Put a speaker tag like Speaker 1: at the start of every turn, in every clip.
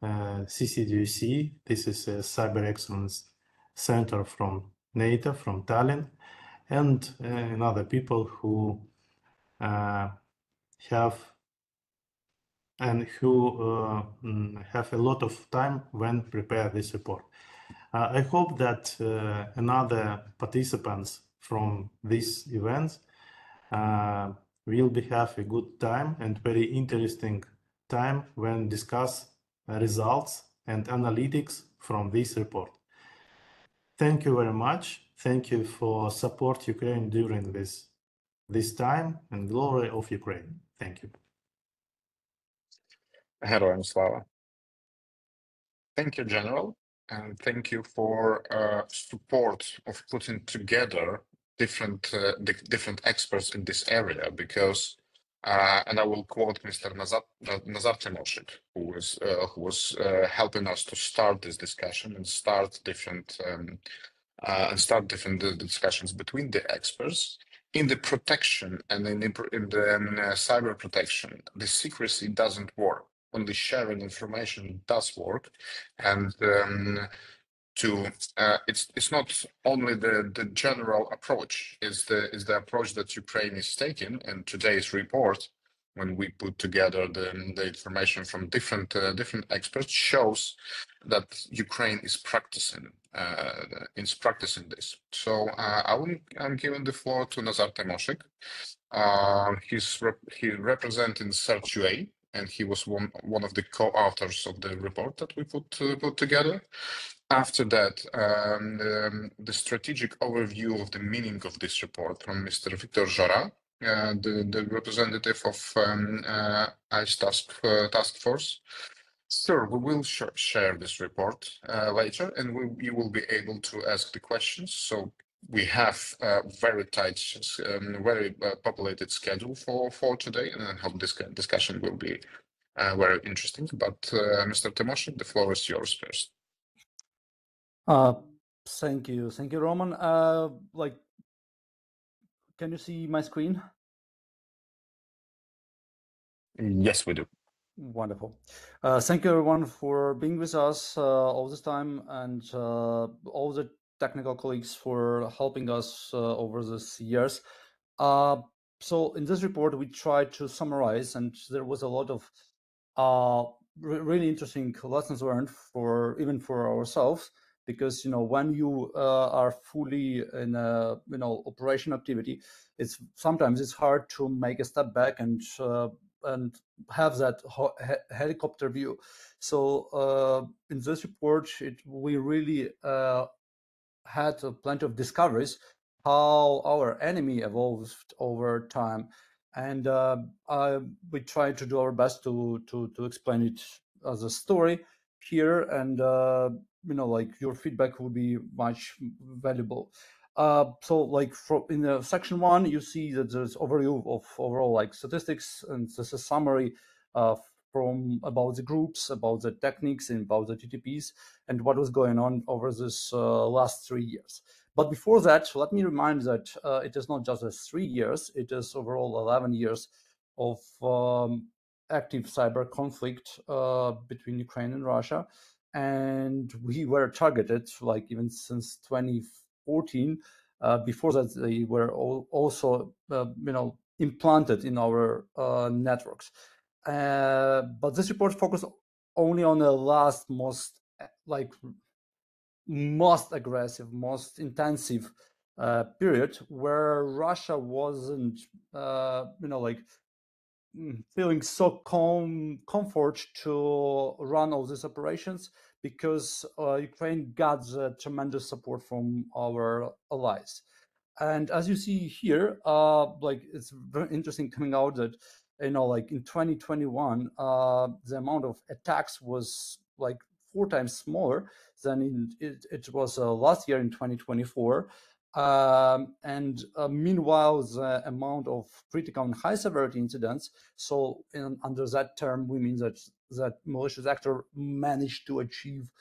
Speaker 1: CCDUC. This is a Cyber Excellence Center from NATO, from Tallinn, and other people who have a lot of time when prepare this report. I hope that another participants from these events will have a good time and very interesting time when discuss results and analytics from this report. Thank you very much. Thank you for support Ukraine during this time, and glory of Ukraine. Thank you.
Speaker 2: Героям слава. Thank you, General, and thank you for support of putting together different experts in this area, because and I will quote Mr. Nazar Timoshik, who was helping us to start this discussion and start different discussions between the experts in the protection and in the cyber protection. The secrecy doesn't work. Only sharing information does work, and it's not only the general approach, is the approach that Ukraine is taking. And today's report, when we put together the information from different experts, shows that Ukraine is practicing this. So I'm giving the floor to Nazar Timoshik. He representing CERT-UA, and he was one of the co-authors of the report that we put together. After that, the strategic overview of the meaning of this report from Mr. Victor Jara, the representative of ICE task force. Sir, we will share this report later, and you will be able to ask the questions. So we have a very tight, very populated schedule for today, and I hope this discussion will be very interesting. But Mr. Timoshik, the floor is yours first.
Speaker 3: Thank you, Roman. Can you see my screen?
Speaker 2: Yes, we do.
Speaker 3: Wonderful. Thank you, everyone, for being with us all this time, and all the technical colleagues for helping us over these years. So in this report, we tried to summarize, and there was a lot of really interesting lessons learned even for ourselves, because when you are fully in a operation activity, sometimes it's hard to make a step back and have that helicopter view. So in this report, we really had plenty of discoveries how our enemy evolved over time, and we tried to do our best to explain it as a story here, and your feedback will be much valuable. So in the section 1, you see that there's overview of overall statistics, and this is a summary from about the groups, about the techniques, and about the TTPs, and what was going on over this last 3 years. But before that, let me remind that it is not just 3 years, it is overall 11 years of active cyber conflict between Ukraine and Russia. And we were targeted, even since 2014. Before that, they were also, implanted in our networks. But this report focused only on the last most aggressive, most intensive period, where Russia wasn't, feeling so comfort to run all these operations, because Ukraine got tremendous support from our allies. And as you see here, it's very interesting coming out that in 2021, the amount of attacks was 4 times smaller than it was last year in 2024. And meanwhile, the amount of critical and high severity incidents, so under that term, we mean that malicious actor managed to achieve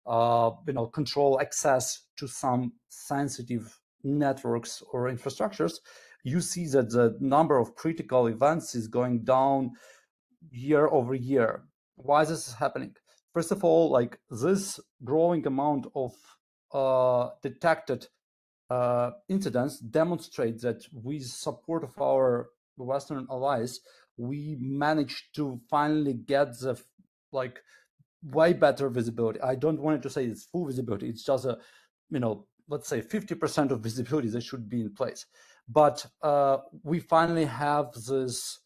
Speaker 3: control access to some sensitive networks or infrastructures. You see that the number of critical events is going down year over year. Why this is happening? First of all, like this growing amount of detected incidents demonstrate that with support of our Western allies, we managed to finally get the like way better visibility. I don't want to say it's full visibility. It's just a, let's say 50% of visibility that should be in place. But we finally have this,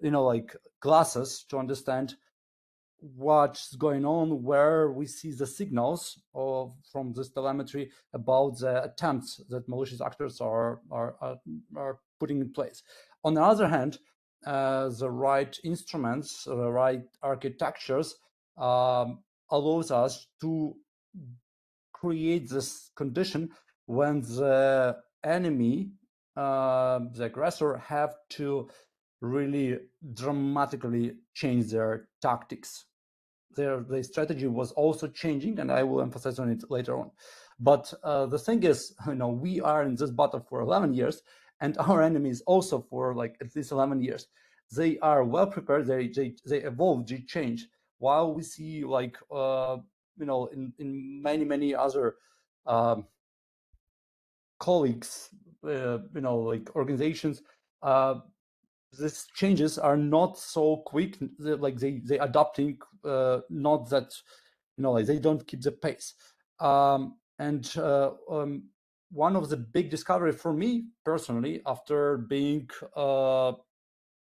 Speaker 3: like glasses to understand what's going on, where we see the signals from this telemetry about the attempts that malicious actors are putting in place. On the other hand, the right instruments, the right architectures allows us to create this condition when the enemy, the aggressor, have to really dramatically change their tactics. Their strategy was also changing, and I will emphasize on it later on. But the thing is, we are in this battle for 11 years, and our enemies also for like at least 11 years. They are well prepared. They evolve, they change. While we see like in many other colleagues, like organizations, these changes are not so quick. Like they adapting, not that like they don't keep the pace. And one of the big discovery for me personally, after being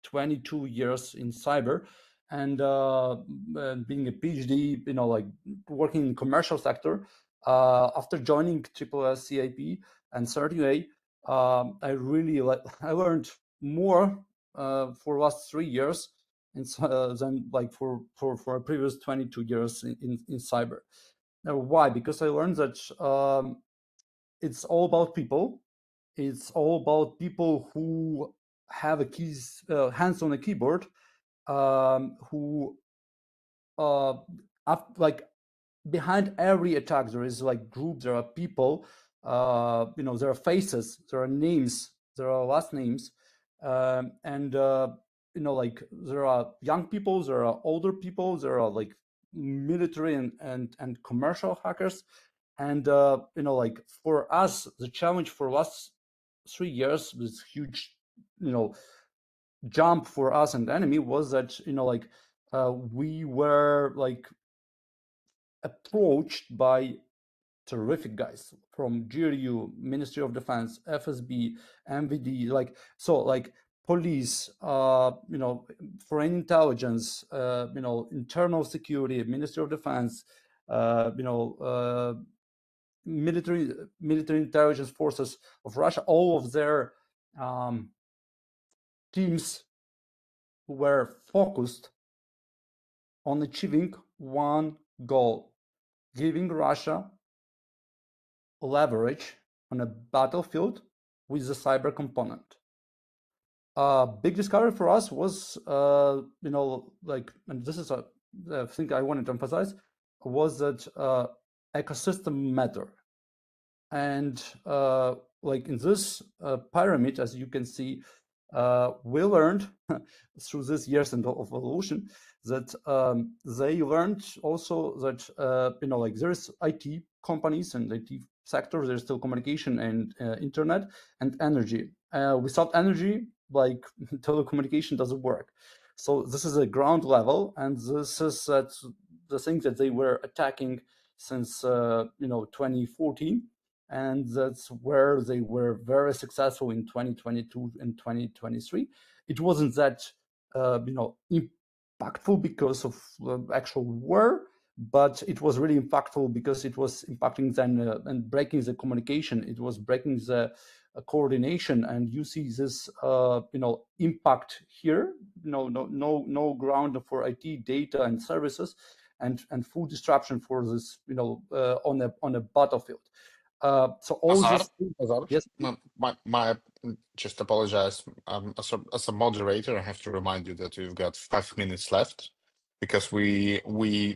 Speaker 3: 22 years in cyber and being a PhD, like working in commercial sector, after joining SSS CIP and CertUA, I really I learned more for last 3 years than like for previous 22 years in cyber. Now, why? Because I learned that it's all about people. It's all about people who have a hands on a keyboard, who like behind every attack there is like groups, there are people, there are faces, there are names, there are last names, and like there are young people, there are older people, there are like military and commercial hackers. And like for us, the challenge for last 3 years, this huge jump for us and the enemy was that like we were like approached by terrific guys from GRU, Ministry of Defense, FSB, MVD, like police, foreign intelligence, internal security, Ministry of Defense, military intelligence forces of Russia. All of their teams were focused on achieving one goal: giving Russia leverage on a battlefield with the cyber component. Big discovery for us was, and this is a thing I wanted to emphasize, was that ecosystem matter. And like in this pyramid, as you can see, we learned through these years of evolution that they learned also that like there's IT companies and IT sector, there's still communication and internet and energy. Without energy, like telecommunication doesn't work. So this is a ground level, and this is the thing that they were attacking since 2014. And that's where they were very successful in 2022 and 2023. It wasn't that impactful because of actual war, but it was really impactful because it was impacting them and breaking the communication. It was breaking the coordination, and you see this impact here. No ground for IT data and services, and full disruption for this on a battlefield. So all
Speaker 2: Azar,
Speaker 3: this, yes,
Speaker 2: my just apologize. As a moderator, I have to remind you that we've got 5 minutes left because we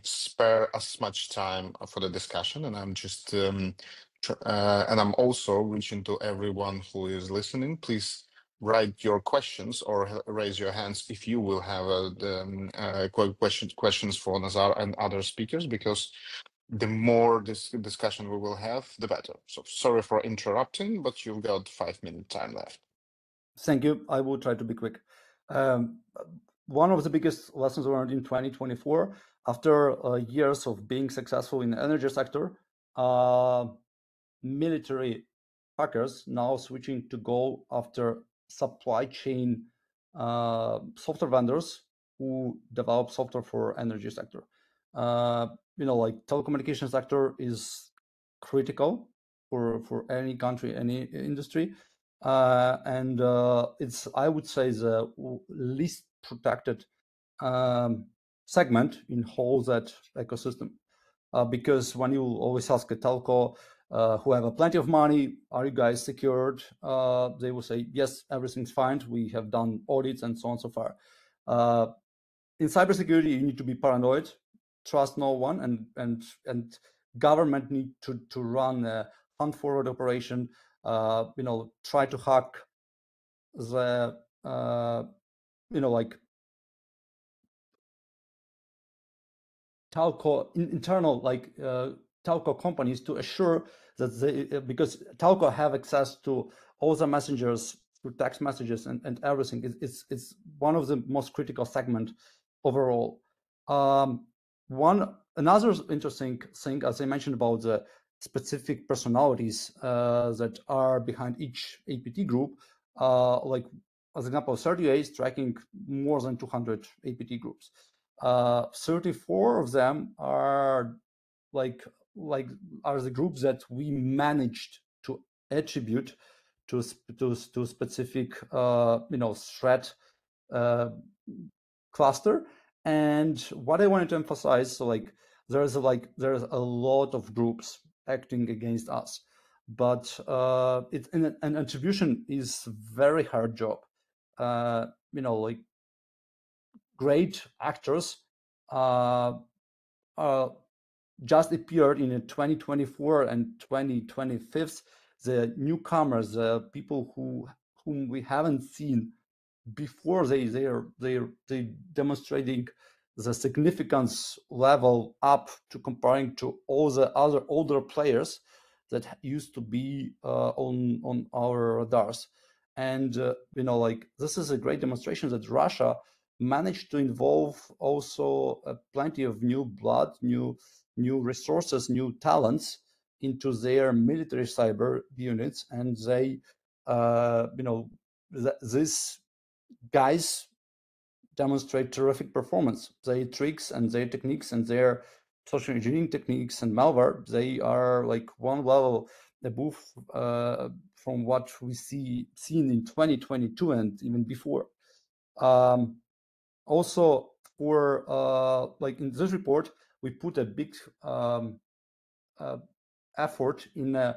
Speaker 2: spare as much time for the discussion, and I'm just and I'm also reaching to everyone who is listening. Please write your questions or raise your hands if you will have questions for Nazar and other speakers, because the more this discussion we will have, the better. So sorry for interrupting, but you've got 5 minute time left.
Speaker 3: Thank you. I will try to be quick. One of the biggest lessons learned in 2024, after years of being successful in the energy sector, military hackers now switching to go after supply chain software vendors who develop software for energy sector. Like telecommunication sector is critical for any country, any industry. And it's, I would say, the least protected segment in whole that ecosystem. Because when you always ask a telco who have plenty of money, are you guys secured? They will say, yes, everything's fine. We have done audits and so on so far. In cybersecurity, you need to be paranoid, trust no one, and government need to run a hunt forward operation. Try to hack the like telco internal telco companies to assure that they, because telco have access to all the messengers through text messages and everything. It's one of the most critical segment overall. Another interesting thing, as I mentioned, about the specific personalities that are behind each APT group, like as an example, 30A is tracking more than 200 APT groups. 34 of them are are the groups that we managed to attribute to specific threat cluster. And what I wanted to emphasize, so there's a lot of groups acting against us, but an attribution is very hard job. Great actors just appeared in 2024 and 2025. The newcomers, the people whom we haven't seen before, they demonstrating the significance level up to comparing to all the other older players that used to be on our radars. And this is a great demonstration that Russia managed to involve also plenty of new blood, new resources, new talents into their military cyber units, and they these guys demonstrate terrific performance. Their tricks and their techniques and their social engineering techniques and malware, they are one level above from what we seen in 2022 and even before. Also, for in this report, we put a big effort in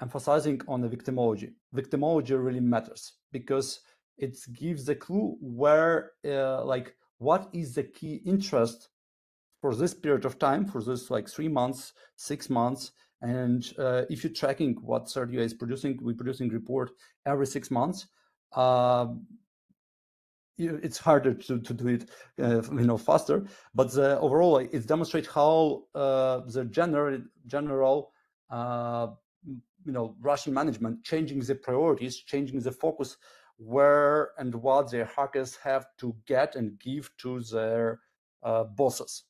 Speaker 3: emphasizing on the victimology. Victimology really matters because it gives a clue where, what is the key interest for this period of time, for this 3 months, 6 months. And if you're tracking what CERDUA is producing, we're producing report every 6 months. It's harder to do it, faster. But overall, it demonstrates how the general, Russian management changing the priorities, changing the focus, where and what their hackers have to get and give to their bosses.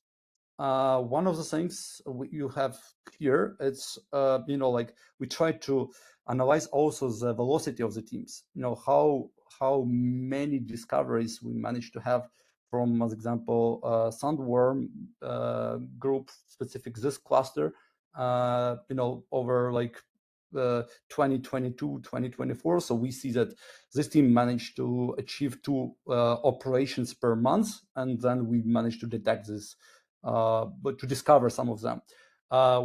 Speaker 3: One of the things you have here, it's we try to analyze also the velocity of the teams. How many discoveries we managed to have from, as example, Sandworm group specific this cluster, over 2022, 2024. So we see that this team managed to achieve 2 operations per month, and then we managed to detect this, but to discover some of them.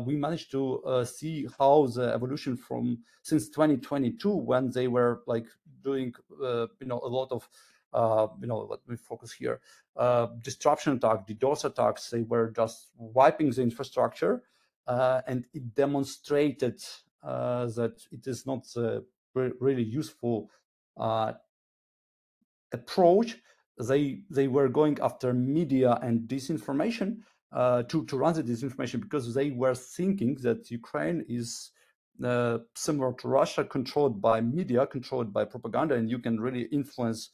Speaker 3: We managed to see how the evolution since 2022, when they were doing a lot of let me focus here, disruption attack, DDoS attacks. They were just wiping the infrastructure, and it demonstrated that it is not really useful approach, they were going after media and disinformation to run the disinformation, because they were thinking that Ukraine is similar to Russia, controlled by media, controlled by propaganda, and you can really influence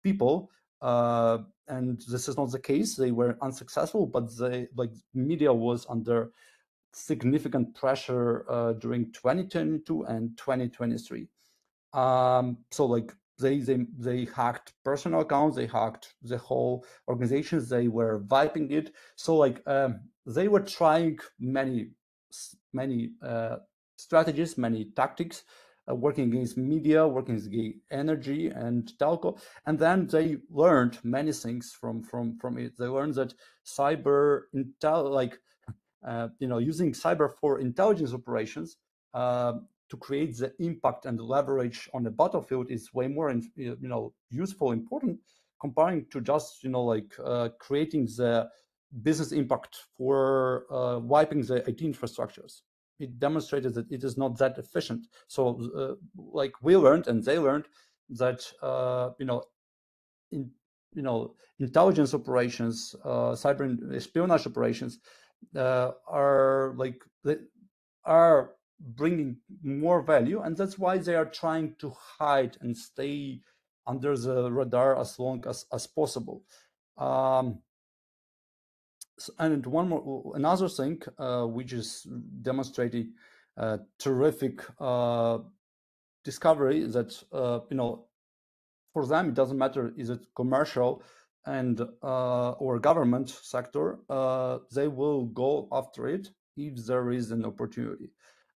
Speaker 3: people. And this is not the case. They were unsuccessful, but media was under significant pressure during 2022 and 2023. So like they hacked personal accounts, they hacked the whole organizations, they were wiping it. So like they were trying many strategies, many tactics, working against media, working against energy and telco, and then they learned many things from it. They learned that cyber intel, using cyber for intelligence operations to create the impact and the leverage on the battlefield is way more, useful, important, comparing to just, creating the business impact for wiping the IT infrastructures. It demonstrated that it is not that efficient. So, we learned and they learned that, intelligence operations, cyber espionage operations are bringing more value, and that's why they are trying to hide and stay under the radar as long as possible. And another thing which is demonstrating terrific discovery that for them it doesn't matter is it commercial and or government sector, they will go after it if there is an opportunity.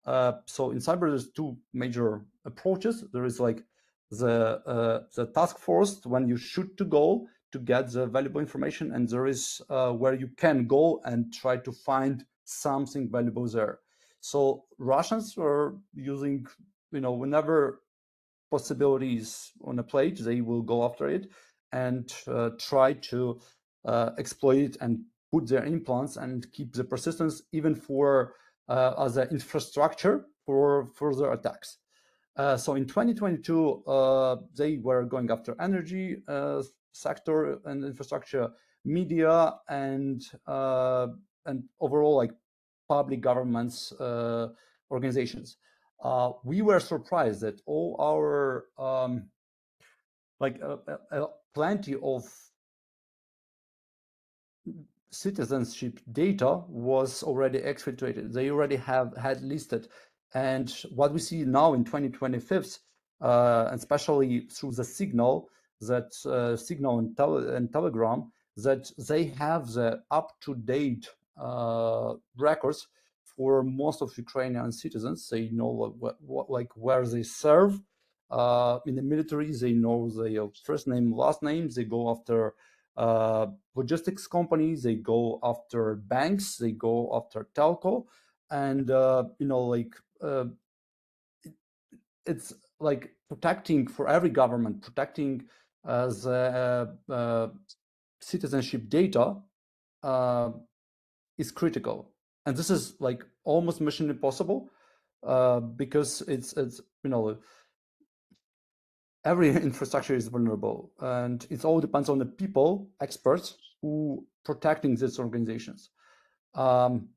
Speaker 3: So in cyber, there's two major approaches. There is like the task force when you shoot to go to get the valuable information, and there is where you can go and try to find something valuable there. So Russians are using, whenever possibilities on a plate, they will go after it and try to exploit it and put their implants and keep the persistence even for as an infrastructure for further attacks. So in 2022, they were going after energy sector and infrastructure, media, and overall like public governments organizations. We were surprised that all our plenty of citizenship data was already exfiltrated. They already had listed, and what we see now in 2025, and especially through the Signal, that Signal and Telegram, that they have the up-to-date records for most of Ukrainian citizens. They know where they serve. In the military, they know their first name, last name. They go after logistics companies, they go after banks, they go after telco, and it's like protecting for every government, protecting the citizenship data is critical, and this is like almost mission impossible because it's every infrastructure is vulnerable, and it all depends on the people, experts, who protecting these organizations. In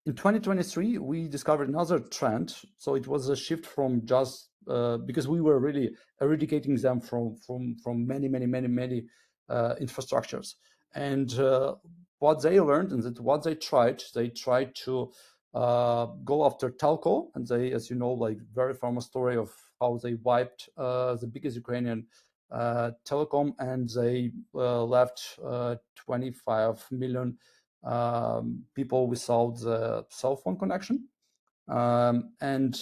Speaker 3: 2023, we discovered another trend. So it was a shift from just because we were really eradicating them from many infrastructures. And what they learned and that what they tried to go after telco, and they, as you know, like very famous story of how they wiped the biggest Ukrainian telecom, and they left 25 million people without the cell phone connection. And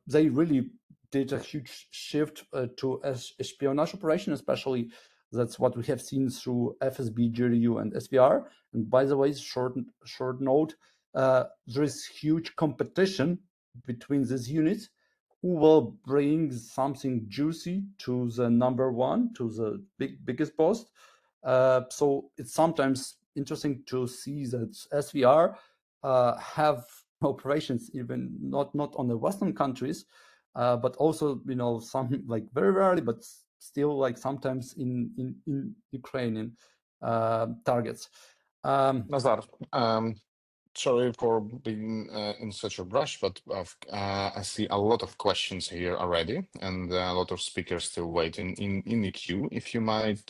Speaker 3: they really did a huge shift to espionage operation, especially that's what we have seen through FSB, GRU, and SVR. And by the way, short note, there is huge competition between these units who will bring something juicy to the number one, to the biggest post. So it's sometimes interesting to see that SVR have operations even not on the Western countries, but also some like very rarely, but still like sometimes in Ukrainian targets.
Speaker 2: Nazar, sorry for being in such a rush, but I see a lot of questions here already, and a lot of speakers still waiting in the queue. If you might,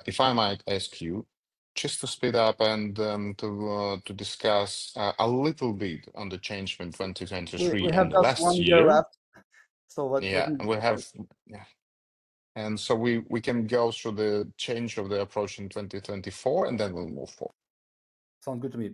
Speaker 2: if I might ask you, just to speed up and to discuss a little bit on the change from 2023
Speaker 3: We have
Speaker 2: and
Speaker 3: just
Speaker 2: last
Speaker 3: 1 year
Speaker 2: year.
Speaker 3: left, so let
Speaker 2: Yeah,
Speaker 3: me...
Speaker 2: we have. Yeah. And so we can go through the change of the approach in 2024, and then we'll move forward.
Speaker 3: Sounds good to me.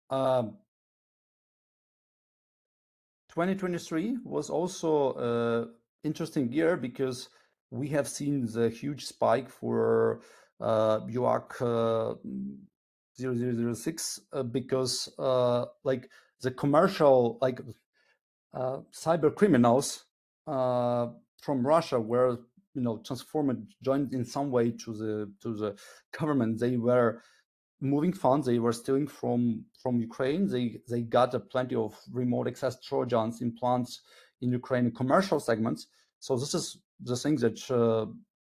Speaker 3: 2023 was also an interesting year because we have seen the huge spike for UAC 0006 because like the commercial, like cyber criminals from Russia were, you know, transformed, joined in some way to the government. They were moving funds, they were stealing from Ukraine. They got plenty of remote access Trojans implants in Ukrainian commercial segments. So this is the thing that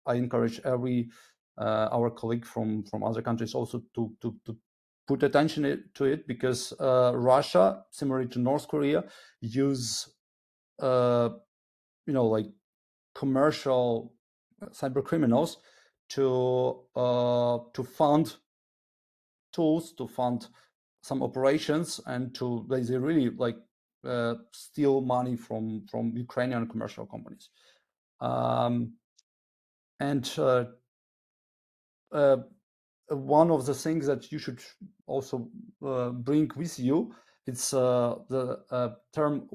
Speaker 3: I encourage every our colleague from other countries also to put attention to it, because Russia, similarly to North Korea, use you know, like commercial cyber criminals to fund tools, to fund some operations, and to they really like steal money from Ukrainian commercial companies. One of the things that you should also bring with you, it's the term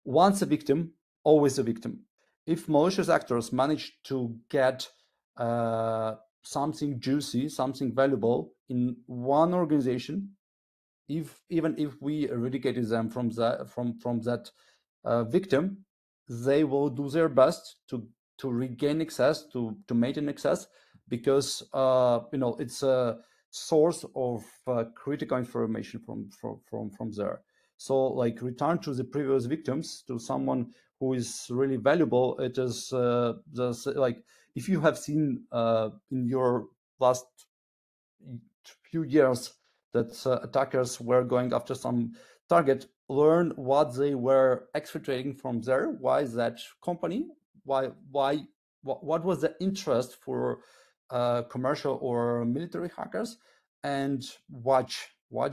Speaker 3: once a victim, always a victim. If malicious actors manage to get something juicy, something valuable in one organization, even if we eradicated them from that victim, they will do their best to regain access, to maintain access, because you know, it's a source of critical information from there. So like return to the previous victims, to someone who is really valuable. It is like if you have seen in your last few years that attackers were going after some target, learn what they were exfiltrating from there, why that company, what was the interest for commercial or military hackers, and watch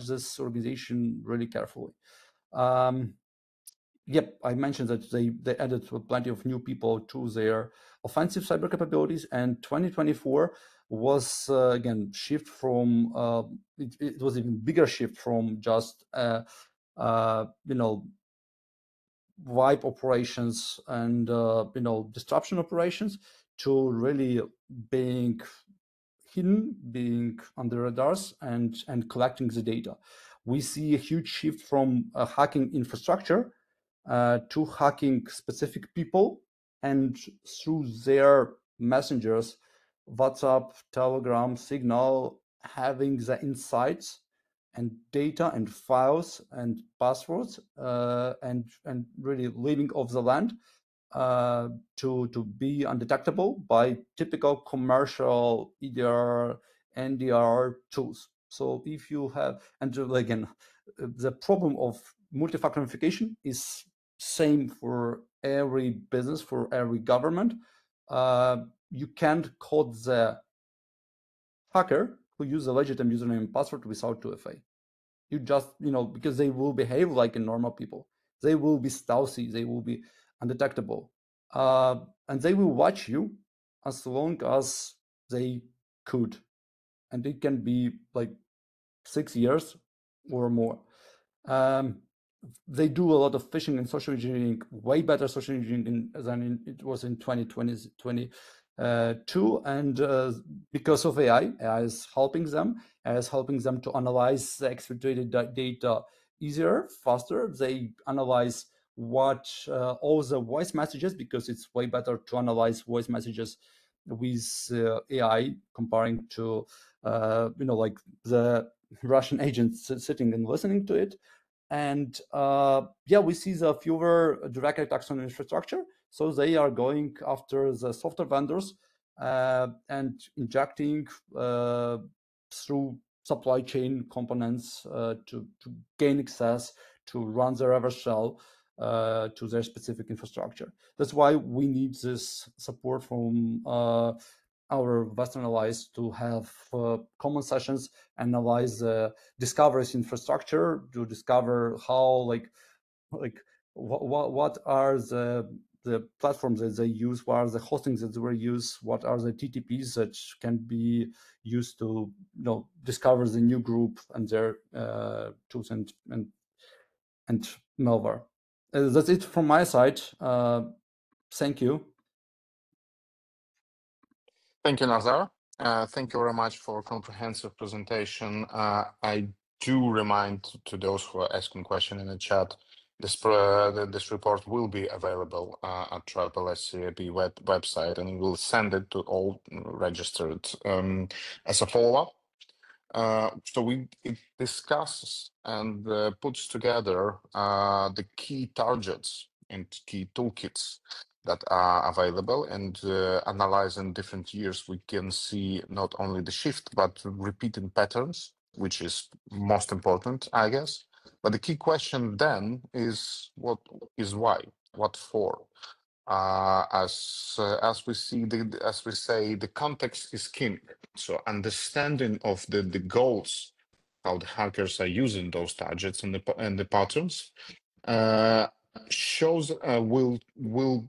Speaker 3: this organization really carefully. Yep, I mentioned that they added plenty of new people to their offensive cyber capabilities, and 2024 was again shift from it was even bigger shift from just you know, wipe operations and you know, disruption operations, to really being hidden, being under radars, and collecting the data. We see a huge shift from hacking infrastructure to hacking specific people, and through their messengers, WhatsApp, Telegram, Signal, having the insights and data and files and passwords, and really living off the land to be undetectable by typical commercial EDR, NDR tools. So if you have, and again, the problem of multi-factor authentication is same for every business, for every government. You can't caught the hacker who use a legitimate username and password without 2FA. You just, you know, because they will behave like a normal people. They will be stealthy, they will be undetectable, and they will watch you as long as they could, and it can be like 6 years or more. They do a lot of phishing and social engineering, way better social engineering than it was in 2022, and because of AI is helping them, to analyze the exfiltrated data easier, faster. They analyze what all the voice messages, because it's way better to analyze voice messages with AI comparing to you know, like the Russian agents sitting and listening to it. And yeah, we see the fewer direct attacks on infrastructure, so they are going after the software vendors and injecting through supply chain components to gain access to run the reverse shell to their specific infrastructure. That's why we need this support from our Western allies to have common sessions, analyze discoveries infrastructure, to discover how what are the platforms that they use, what are the hostings that they use, what are the TTPs that can be used to discover the new group and their tools and malware. That's it from my side. Thank you.
Speaker 2: Thank you, Nazar. Thank you very much for a comprehensive presentation. I do remind to those who are asking questions in the chat, this report will be available at SSCIP website, and we'll send it to all registered as a follow-up. So it discusses and puts together the key targets and key toolkits that are available, and analyzing different years, we can see not only the shift, but repeating patterns, which is most important, I guess. But the key question then is what is why, what for? As we say, the context is king. So understanding of the goals, how the hackers are using those targets and the patterns, shows will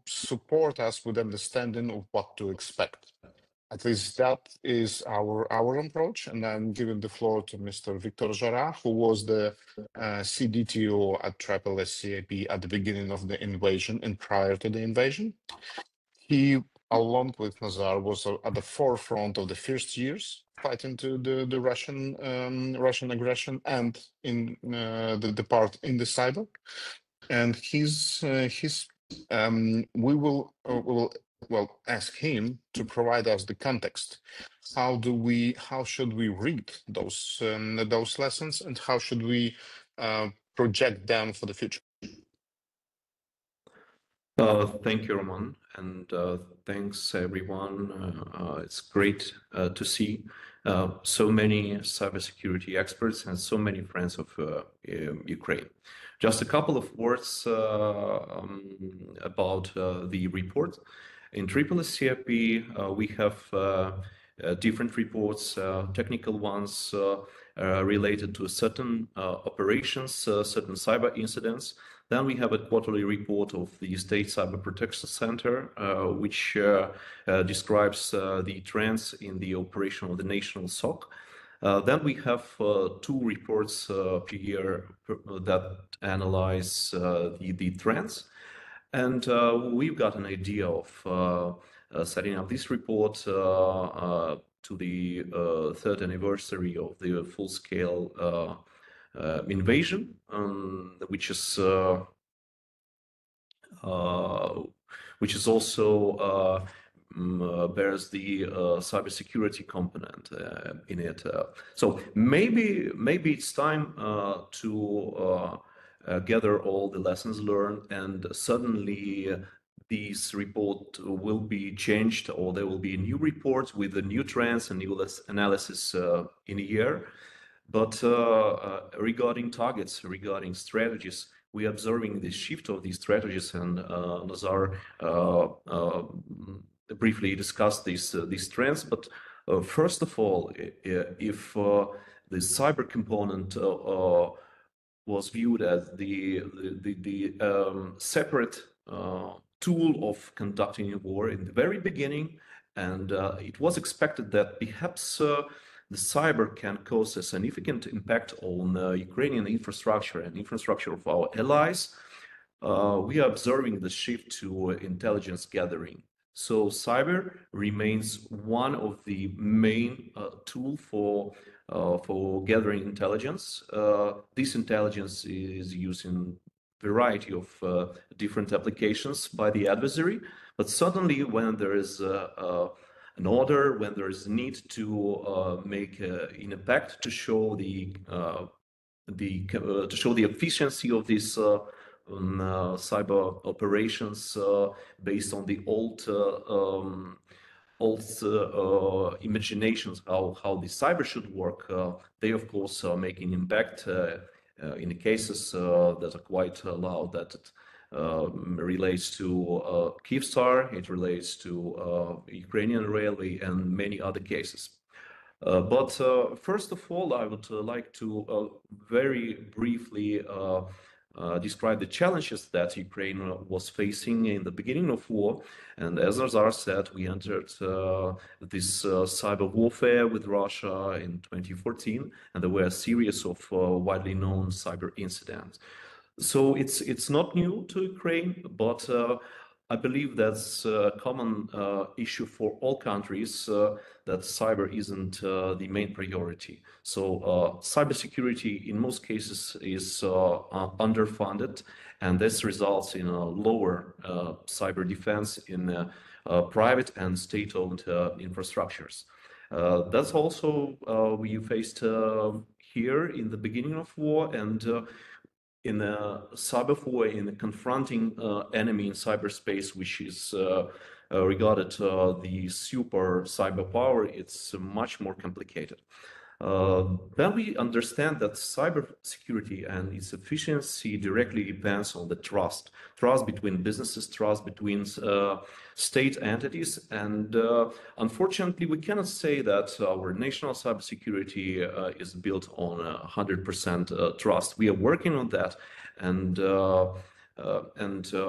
Speaker 2: support us with understanding of what to expect. At least that is our approach, and I'm giving the floor to Mr. Victor Jara, who was the CDTO at SSCIP at the beginning of the invasion and prior to the invasion. He, along with Nazar, was at the forefront of the first years fighting to the Russian aggression and in the part in the cyber. And we will ask him to provide us the context. How should we read those lessons, and how should we project them for the future?
Speaker 4: Thank you, Roman, and thanks everyone. It's great to see so many cybersecurity experts and so many friends of Ukraine. Just a couple of words about the report. In SSCIP, we have different reports, technical ones related to certain operations, certain cyber incidents. Then we have a quarterly report of the State Cyber Protection Center, which describes the trends in the operation of the national SOC. Then we have two reports per year that analyze the trends. And we've got an idea of setting up this report to the third anniversary of the full-scale invasion, which is also bears the cybersecurity component in it. So maybe it's time to gather all the lessons learned, and suddenly this report will be changed, or there will be a new report with the new trends and new analysis in a year. But regarding targets, regarding strategies, we are observing the shift of these strategies, and Nazar briefly discussed these trends. But first of all, if the cyber component was viewed as the separate tool of conducting a war in the very beginning, and it was expected that perhaps the cyber can cause a significant impact on Ukrainian infrastructure and infrastructure of our allies, we are observing the shift to intelligence gathering. So cyber remains one of the main tools for gathering intelligence. This intelligence is used in a variety of different applications by the adversary, but suddenly when there is an order, when there is a need to make an impact to show the efficiency of these cyber operations based on the old imaginations how the cyber should work, they of course make an impact in the cases that are quite loud, that it relates to Kyivstar, it relates to Ukrainian railway and many other cases. But first of all, I would like to very briefly describe the challenges that Ukraine was facing in the beginning of war. And as Nazar said, we entered this cyber warfare with Russia in 2014, and there were a series of widely known cyber incidents. So it's not new to Ukraine, but I believe that's a common issue for all countries, that cyber isn't the main priority. So cybersecurity in most cases is underfunded, and this results in a lower cyber defense in private and state-owned infrastructures. That's also we faced here in the beginning of war, and in a cyber war, in confronting enemy in cyberspace, which is regarded the super cyber power, it's much more complicated. Then we understand that cybersecurity and its efficiency directly depends on the trust between businesses, trust between state entities, and unfortunately, we cannot say that our national cybersecurity is built on 100% trust. We are working on that, and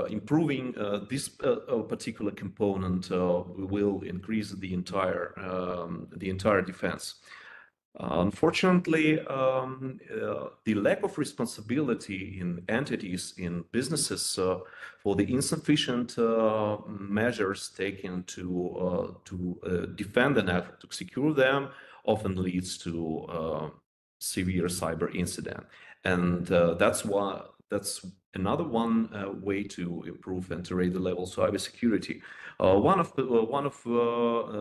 Speaker 4: improving this particular component will increase the entire defense. Unfortunately, the lack of responsibility in entities, in businesses, for the insufficient measures taken to defend the network, to secure them, often leads to severe cyber incident. And that's another one way to improve and to raise the level of cybersecurity. One of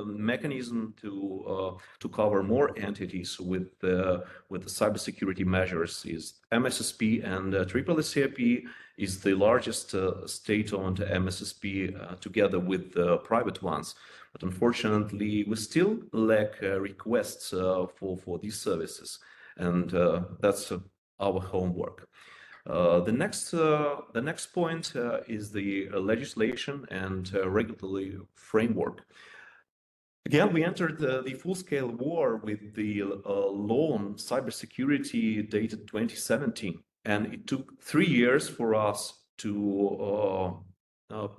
Speaker 4: mechanism to cover more entities with the cybersecurity measures is MSSP, and SSCIP is the largest state-owned MSSP together with private ones. But unfortunately, we still lack requests for these services, and that's our homework. The next point is the legislation and regulatory framework. Again, we entered the full-scale war with the law on cybersecurity dated 2017, and it took 3 years for us to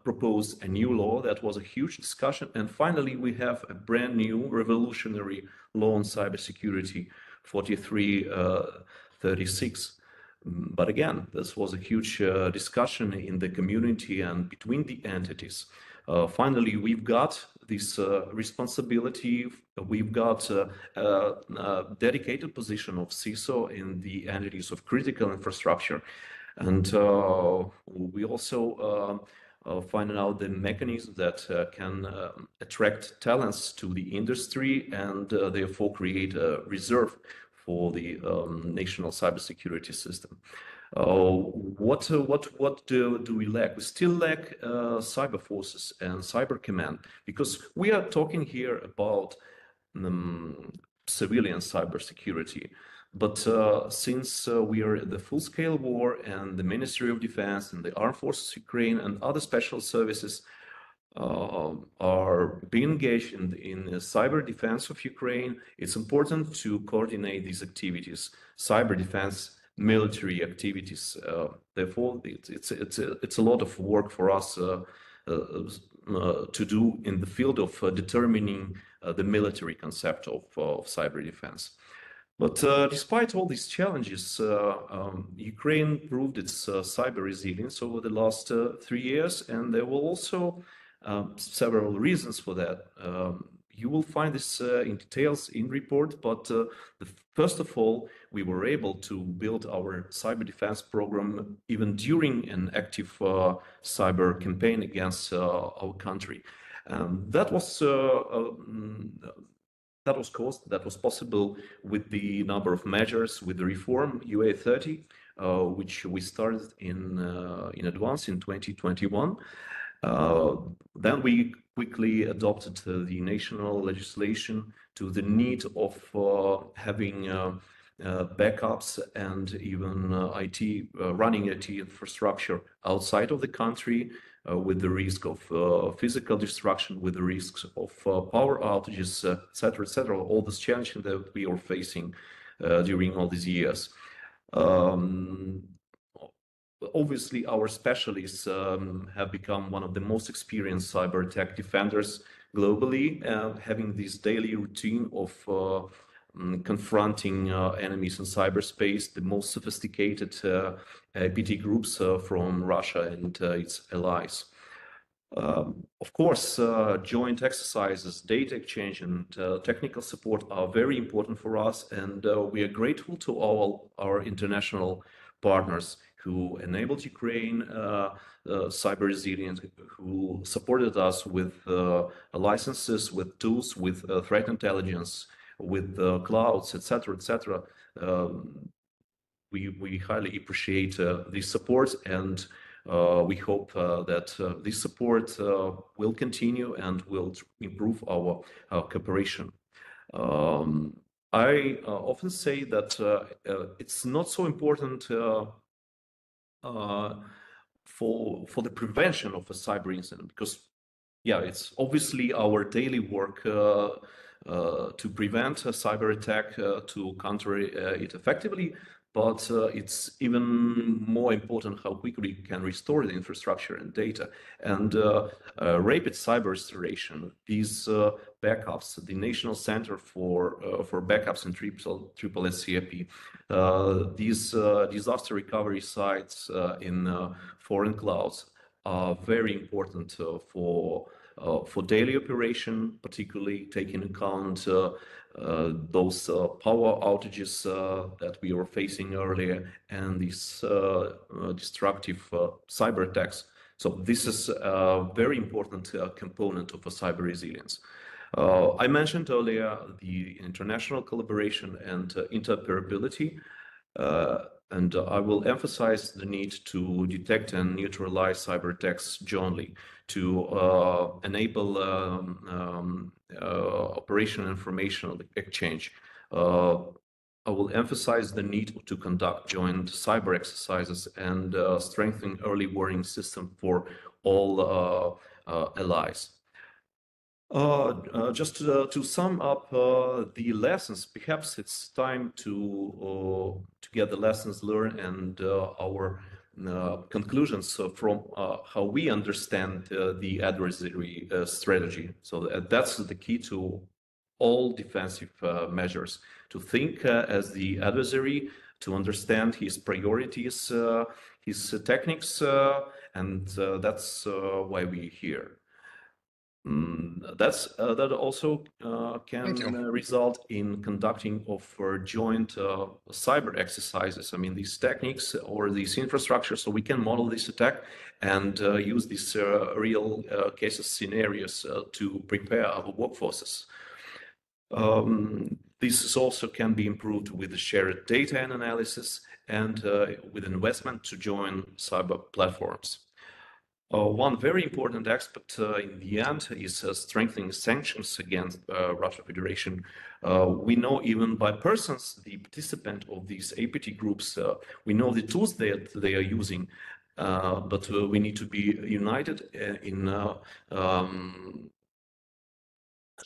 Speaker 4: propose a new law. That was a huge discussion, and finally we have a brand new revolutionary law on cybersecurity, 4336. But again, this was a huge discussion in the community and between the entities. Finally, we've got this responsibility. We've got a dedicated position of CISO in the entities of critical infrastructure. And we also find out the mechanism that can attract talents to the industry and therefore create a reserve for the national cybersecurity system. What do we lack? We still lack cyber forces and cyber command, because we are talking here about civilian cybersecurity. But since we are in the full-scale war, and the Ministry of Defense and the Armed Forces Ukraine and other special services are being engaged in the cyber defense of Ukraine, it's important to coordinate these activities, cyber defense, military activities. Therefore, it's a lot of work for us to do in the field of determining the military concept of cyber defense. But despite all these challenges, Ukraine proved its cyber resilience over the last 3 years, and there were also several reasons for that. You will find this in details in report, but first of all, we were able to build our cyber defense program even during an active cyber campaign against our country. That was possible with the number of measures, with the reform UA 30, which we started in advance in 2021. Then we quickly adopted the national legislation to the need of having backups and even running IT infrastructure outside of the country, with the risk of physical destruction, with the risks of power outages, etc., all this challenge that we are facing during all these years. Obviously, our specialists have become one of the most experienced cyber attack defenders globally, having this daily routine of confronting enemies in cyberspace, the most sophisticated APT groups from Russia and its allies. Of course, joint exercises, data exchange, and technical support are very important for us, and we are grateful to all our international partners who enabled Ukraine cyber resilience, who supported us with licenses, with tools, with threat intelligence, with clouds, etc. We highly appreciate this support, and we hope that this support will continue and will improve our cooperation. I often say that it's not so important for the prevention of a cyber incident, because yeah, it's obviously our daily work to prevent a cyber attack, to counter it effectively, but it's even more important how quickly we can restore the infrastructure and data. And rapid cyber restoration, these backups, the National Center for Backups and Triple SCIP, these disaster recovery sites in foreign clouds are very important for daily operation, particularly taking account those power outages that we were facing earlier and these destructive cyber attacks. So this is a very important component of a cyber resilience. I mentioned earlier the international collaboration and interoperability, and I will emphasize the need to detect and neutralize cyber attacks jointly, to enable operational information exchange. I will emphasize the need to conduct joint cyber exercises and strengthen early warning system for all allies. Just to sum up the lessons, perhaps it's time to get the lessons learned and our conclusions from how we understand the adversary strategy. So that's the key to all defensive measures, to think as the adversary, to understand his priorities, his techniques, and that's why we're here. That also can result in conducting of joint cyber exercises. I mean, these techniques or these infrastructure, so we can model this attack and use these real cases scenarios to prepare our workforces. This also can be improved with the shared data and analysis and with investment to join cyber platforms. One very important aspect in the end is strengthening sanctions against Russian Federation. We know even by persons, the participant of these APT groups, we know the tools that they are using, but we need to be united in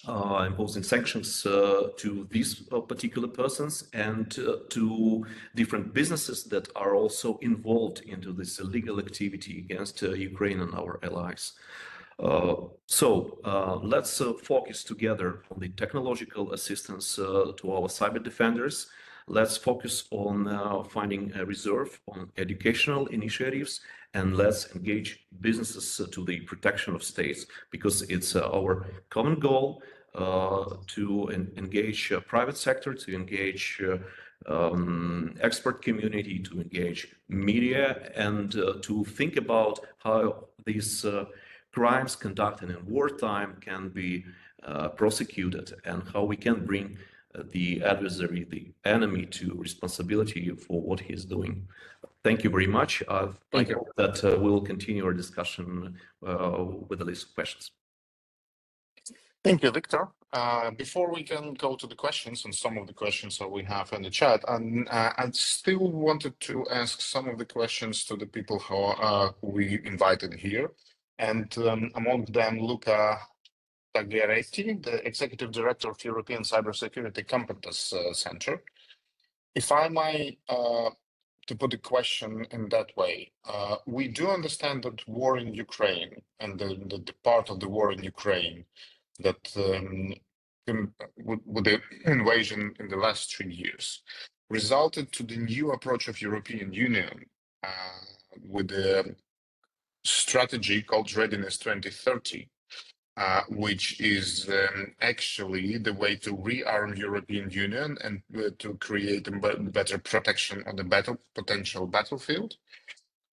Speaker 4: imposing sanctions to these particular persons and to different businesses that are also involved into this illegal activity against Ukraine and our allies. So let's focus together on the technological assistance to our cyber defenders. Let's focus on finding a reserve on educational initiatives, and let's engage businesses to the protection of states, because it's our common goal to engage private sector, to engage expert community, to engage media, and to think about how these crimes conducted in wartime can be prosecuted, and how we can bring the adversary, the enemy, to responsibility for what he's doing. Thank you very much.
Speaker 2: Thank
Speaker 4: I
Speaker 2: you.
Speaker 4: hope that we will continue our discussion with a list of questions.
Speaker 2: Thank you, Victor. Before we can go to the questions, and some of the questions that we have in the chat, and I still wanted to ask some of the questions to the people who we invited here. And among them, Luca Tagliaretti, the Executive Director of European Cybersecurity Competence Center. If I might, to put the question in that way, we do understand that war in Ukraine and the part of the war in Ukraine that with the invasion in the last 3 years resulted to the new approach of European Union with the strategy called Readiness 2030, which is actually the way to rearm European Union and to create a better protection on the potential battlefield.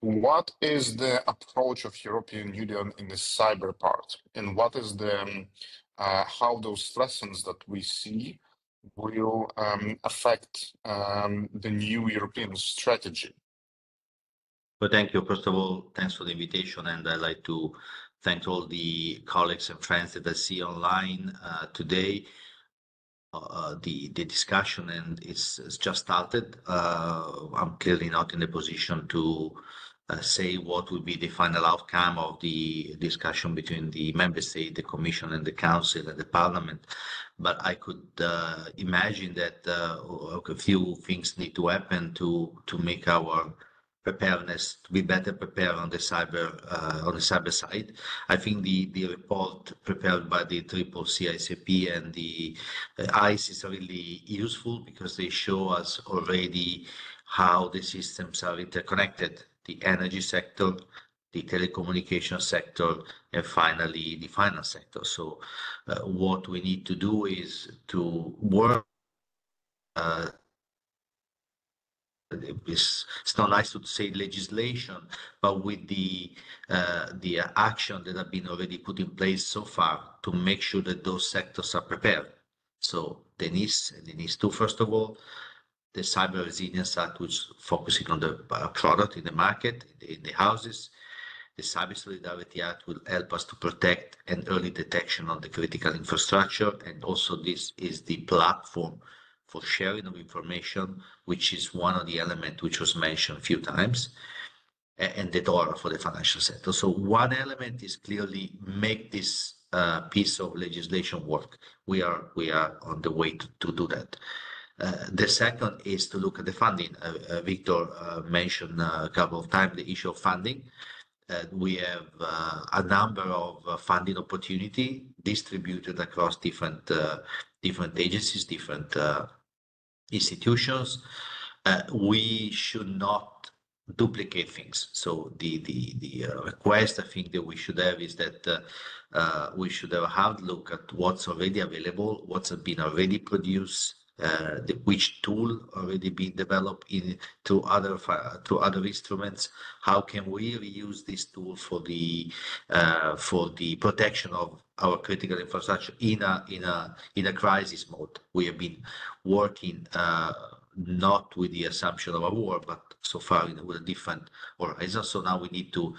Speaker 2: What is the approach of European Union in the cyber part, and what is the how those lessons that we see will affect the new European strategy?
Speaker 5: Well, thank you. First of all, thanks for the invitation, and I'd like to thank all the colleagues and friends that I see online today. The discussion, and it's just started. I'm clearly not in a position to say what will be the final outcome of the discussion between the member state, the Commission, and the Council and the Parliament. But I could imagine that a few things need to happen to make our preparedness to be better prepared on the cyber side. I think the report prepared by the Triple CICP and the ICE is really useful because they show us already how the systems are interconnected. The energy sector, the telecommunication sector, and finally the finance sector. So what we need to do is to work. It's not nice to say legislation, but with the action that have been already put in place so far to make sure that those sectors are prepared. So there needs to, first of all, the Cyber Resilience Act, which is focusing on the product in the market, in the houses. The Cyber Solidarity Act will help us to protect and early detection on the critical infrastructure. And also this is the platform for sharing of information, which is one of the elements which was mentioned a few times, and the DORA for the financial sector. So one element is clearly make this piece of legislation work. We are on the way to do that. The second is to look at the funding. Victor mentioned a couple of times the issue of funding. We have a number of funding opportunity distributed across different agencies, different institutions. We should not duplicate things. So the request I think that we should have is that we should have a hard look at what's already available, what's been already produced, which tool already been developed through other instruments. How can we reuse this tool for the protection of our critical infrastructure in a crisis mode? We have been working not with the assumption of a war, but so far with a different horizon. So now we need to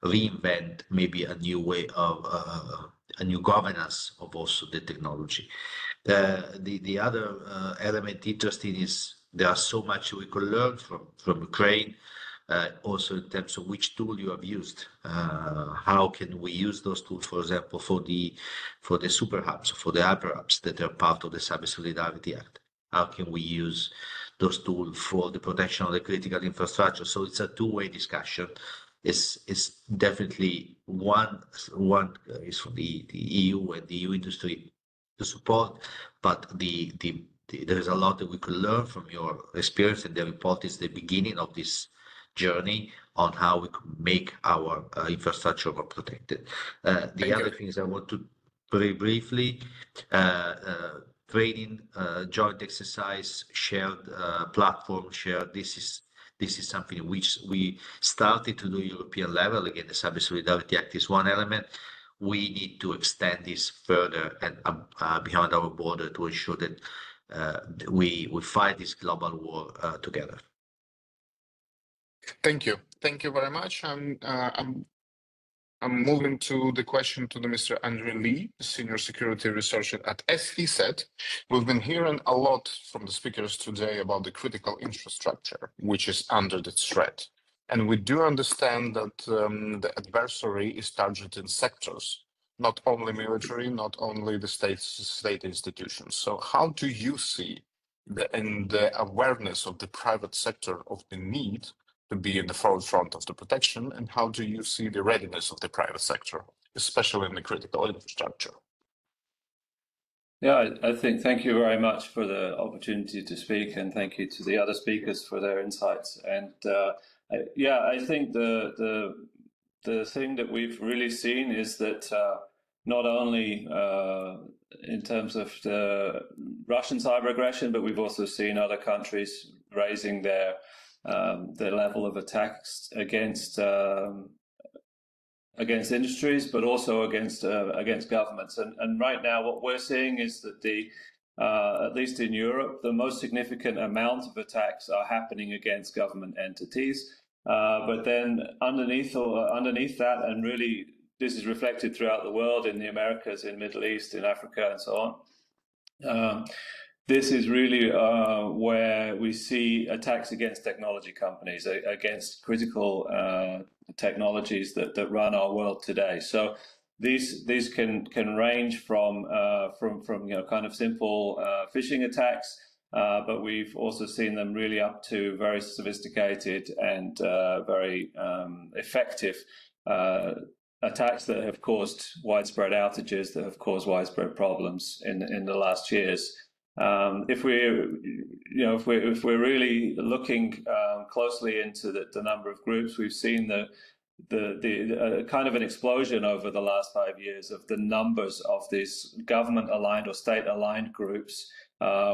Speaker 5: reinvent maybe a new way of a new governance of also the technology. The other element interesting is there are so much we could learn from Ukraine, also in terms of which tool you have used. How can we use those tools, for example, for the super hubs, for the hyper hubs that are part of the Cyber Solidarity Act? How can we use those tools for the protection of the critical infrastructure? So it's a two-way discussion. It's definitely one is for the EU and the EU industry to support, but there is a lot that we could learn from your experience, and the report is the beginning of this journey on how we could make our infrastructure more protected. The other things I want to very briefly, training, joint exercise, shared platform, this is something which we started to do European level. Again, the Cyber Solidarity Act is one element. We need to extend this further and beyond our border to ensure that we fight this global war together.
Speaker 2: Thank you. Thank you very much. I'm moving to the question to the Mr. Andrew Lee, Senior Security Researcher at SESET. We've been hearing a lot from the speakers today about the critical infrastructure, which is under the threat. And we do understand that the adversary is targeting sectors, not only military, not only the state institutions. So how do you see the awareness of the private sector of the need to be in the forefront of the protection, and how do you see the readiness of the private sector, especially in the critical infrastructure?
Speaker 6: Yeah, I think thank you very much for the opportunity to speak, and thank you to the other speakers for their insights. And yeah, I think the thing that we've really seen is that not only in terms of the Russian cyber aggression, but we've also seen other countries raising their level of attacks against industries, but also against governments. And right now, what we're seeing is that at least in Europe, the most significant amount of attacks are happening against government entities. But then underneath that, and really this is reflected throughout the world, in the Americas, in Middle East, in Africa, and so on. This is really where we see attacks against technology companies, against critical technologies that run our world today. So these can range from kind of simple phishing attacks, but we've also seen them really up to very sophisticated and very effective attacks that have caused widespread outages, that have caused widespread problems in the last years. If we're really looking closely into the number of groups, we've seen the kind of an explosion over the last 5 years of the numbers of these government-aligned or state-aligned groups,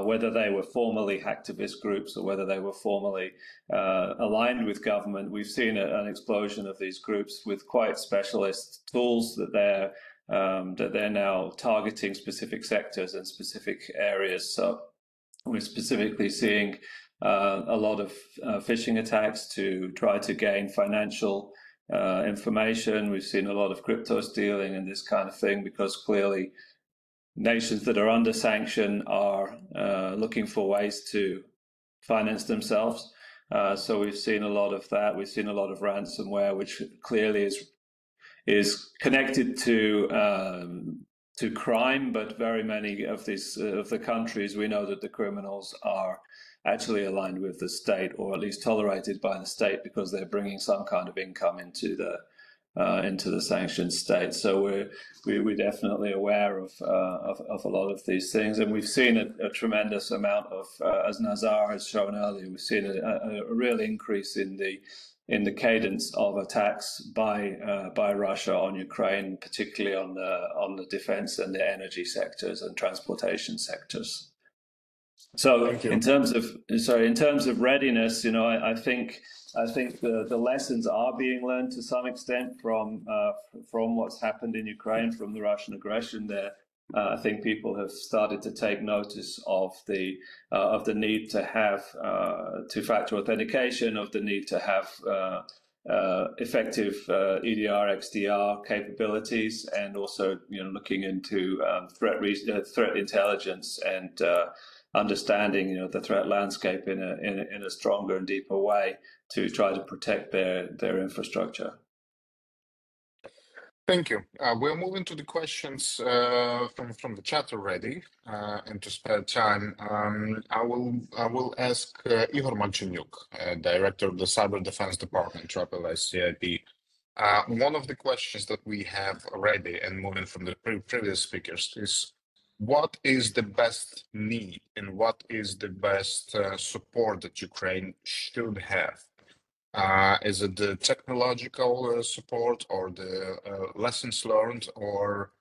Speaker 6: whether they were formerly hacktivist groups or whether they were formerly aligned with government. We've seen an explosion of these groups with quite specialist tools that they're now targeting specific sectors and specific areas. So we're specifically seeing a lot of phishing attacks to try to gain financial information. We've seen a lot of crypto stealing and this kind of thing, because clearly nations that are under sanction are looking for ways to finance themselves. So we've seen a lot of that. We've seen a lot of ransomware, which clearly is connected to crime, but very many of the countries, we know that the criminals are actually aligned with the state, or at least tolerated by the state, because they're bringing some kind of income into the sanctioned state. So we're definitely aware of a lot of these things, and we've seen a tremendous amount of, as Nazar has shown earlier, we've seen a real increase in the cadence of attacks by Russia on Ukraine, particularly on the defense and the energy sectors and transportation sectors. So in terms of readiness, I think the lessons are being learned to some extent from what's happened in Ukraine, from the Russian aggression there. I think people have started to take notice of the need to have two-factor authentication, of the need to have effective EDR, XDR capabilities, and also looking into threat intelligence and understanding the threat landscape in a stronger and deeper way to try to protect their infrastructure.
Speaker 2: Thank you. We're moving to the questions from the chat already, and to spare time, I will ask Igor Malchenyuk, Director of the Cyber Defense Department, CIP. One of the questions that we have already, and moving from the previous speakers, is what is the best need and what is the best support that Ukraine should have? Is it the technological support, or the lessons learned, or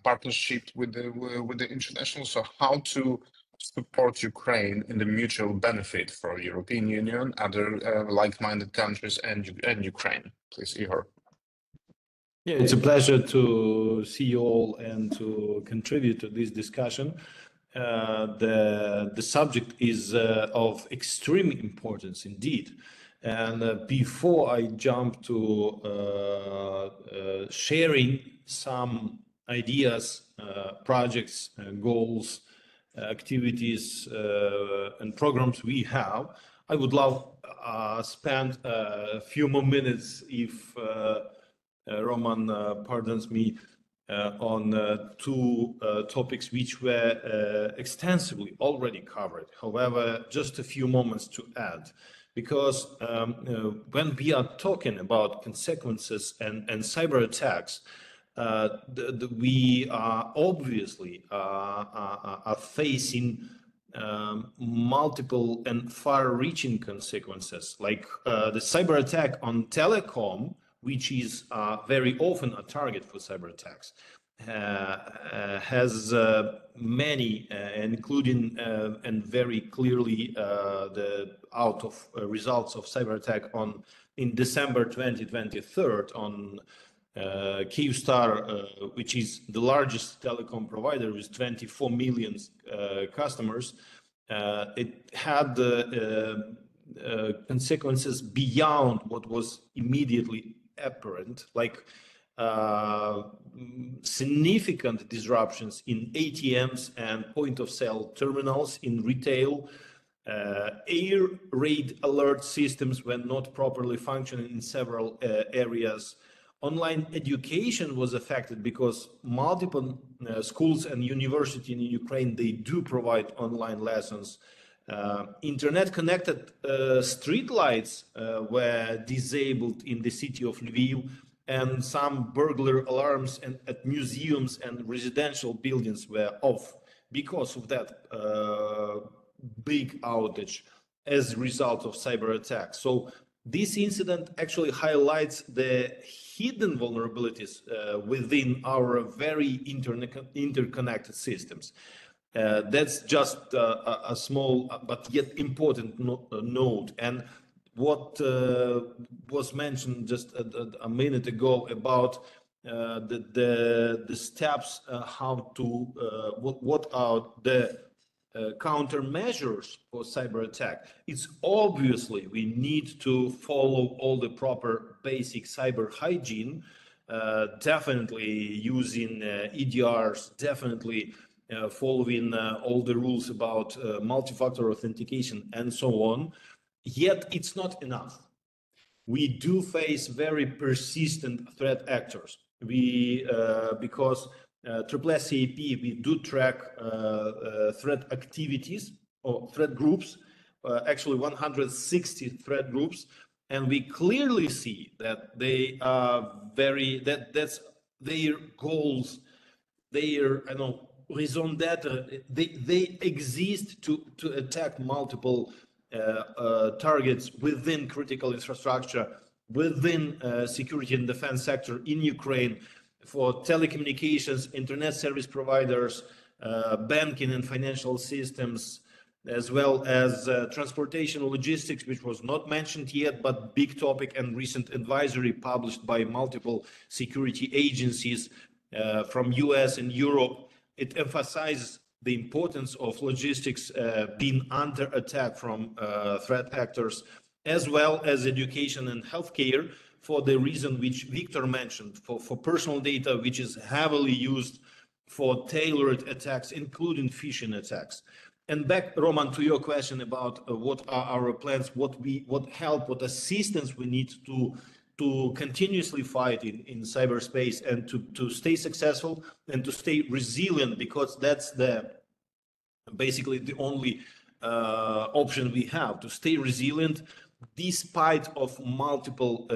Speaker 2: partnership with the international? So how to support Ukraine in the mutual benefit for European Union, other like-minded countries, and Ukraine? Please, Ihor.
Speaker 1: Yeah, it's a pleasure to see you all and to contribute to this discussion. The subject is of extreme importance indeed.
Speaker 7: And before I jump to sharing some ideas, projects, goals, activities, and programs we have, I would love spend a few more minutes, if Roman pardons me, on two topics which were extensively already covered. However, just a few moments to add, because when we are talking about consequences and cyber attacks, we are obviously are facing multiple and far-reaching consequences, like the cyber attack on telecom, which is very often a target for cyber attacks, has many, including and very clearly the results of cyber attack in December 2023 on Kyivstar, which is the largest telecom provider with 24 million customers. It had consequences beyond what was immediately apparent, like significant disruptions in ATMs and point-of-sale terminals in retail. Air raid alert systems were not properly functioning in several areas. Online education was affected because multiple schools and universities in Ukraine, they do provide online lessons. Internet-connected streetlights were disabled in the city of Lviv, and some burglar alarms at museums and residential buildings were off because of that big outage as a result of cyber attacks. So this incident actually highlights the hidden vulnerabilities within our very interconnected systems. That's just a small but yet important note. And what was mentioned just a minute ago about the steps, how to what are the countermeasures for cyber attack. It's obviously we need to follow all the proper basic cyber hygiene, definitely using EDRs, definitely following all the rules about multi-factor authentication and so on. Yet it's not enough. We do face very persistent threat actors. Because SSCAP, we do track threat activities or threat groups, actually 160 threat groups, and we clearly see that they are that's their goals, their raison d'etre, they exist to attack multiple targets within critical infrastructure, within security and defense sector in Ukraine, for telecommunications, internet service providers, banking and financial systems, as well as transportation logistics, which was not mentioned yet, but big topic and recent advisory published by multiple security agencies from US and Europe. It emphasizes the importance of logistics being under attack from threat actors, as well as education and healthcare, for the reason which Victor mentioned, for personal data, which is heavily used for tailored attacks, including phishing attacks. And back, Roman, to your question about what are our plans, what help, what assistance we need to continuously fight in cyberspace and to stay successful and to stay resilient, because that's basically the only option we have, to stay resilient despite of multiple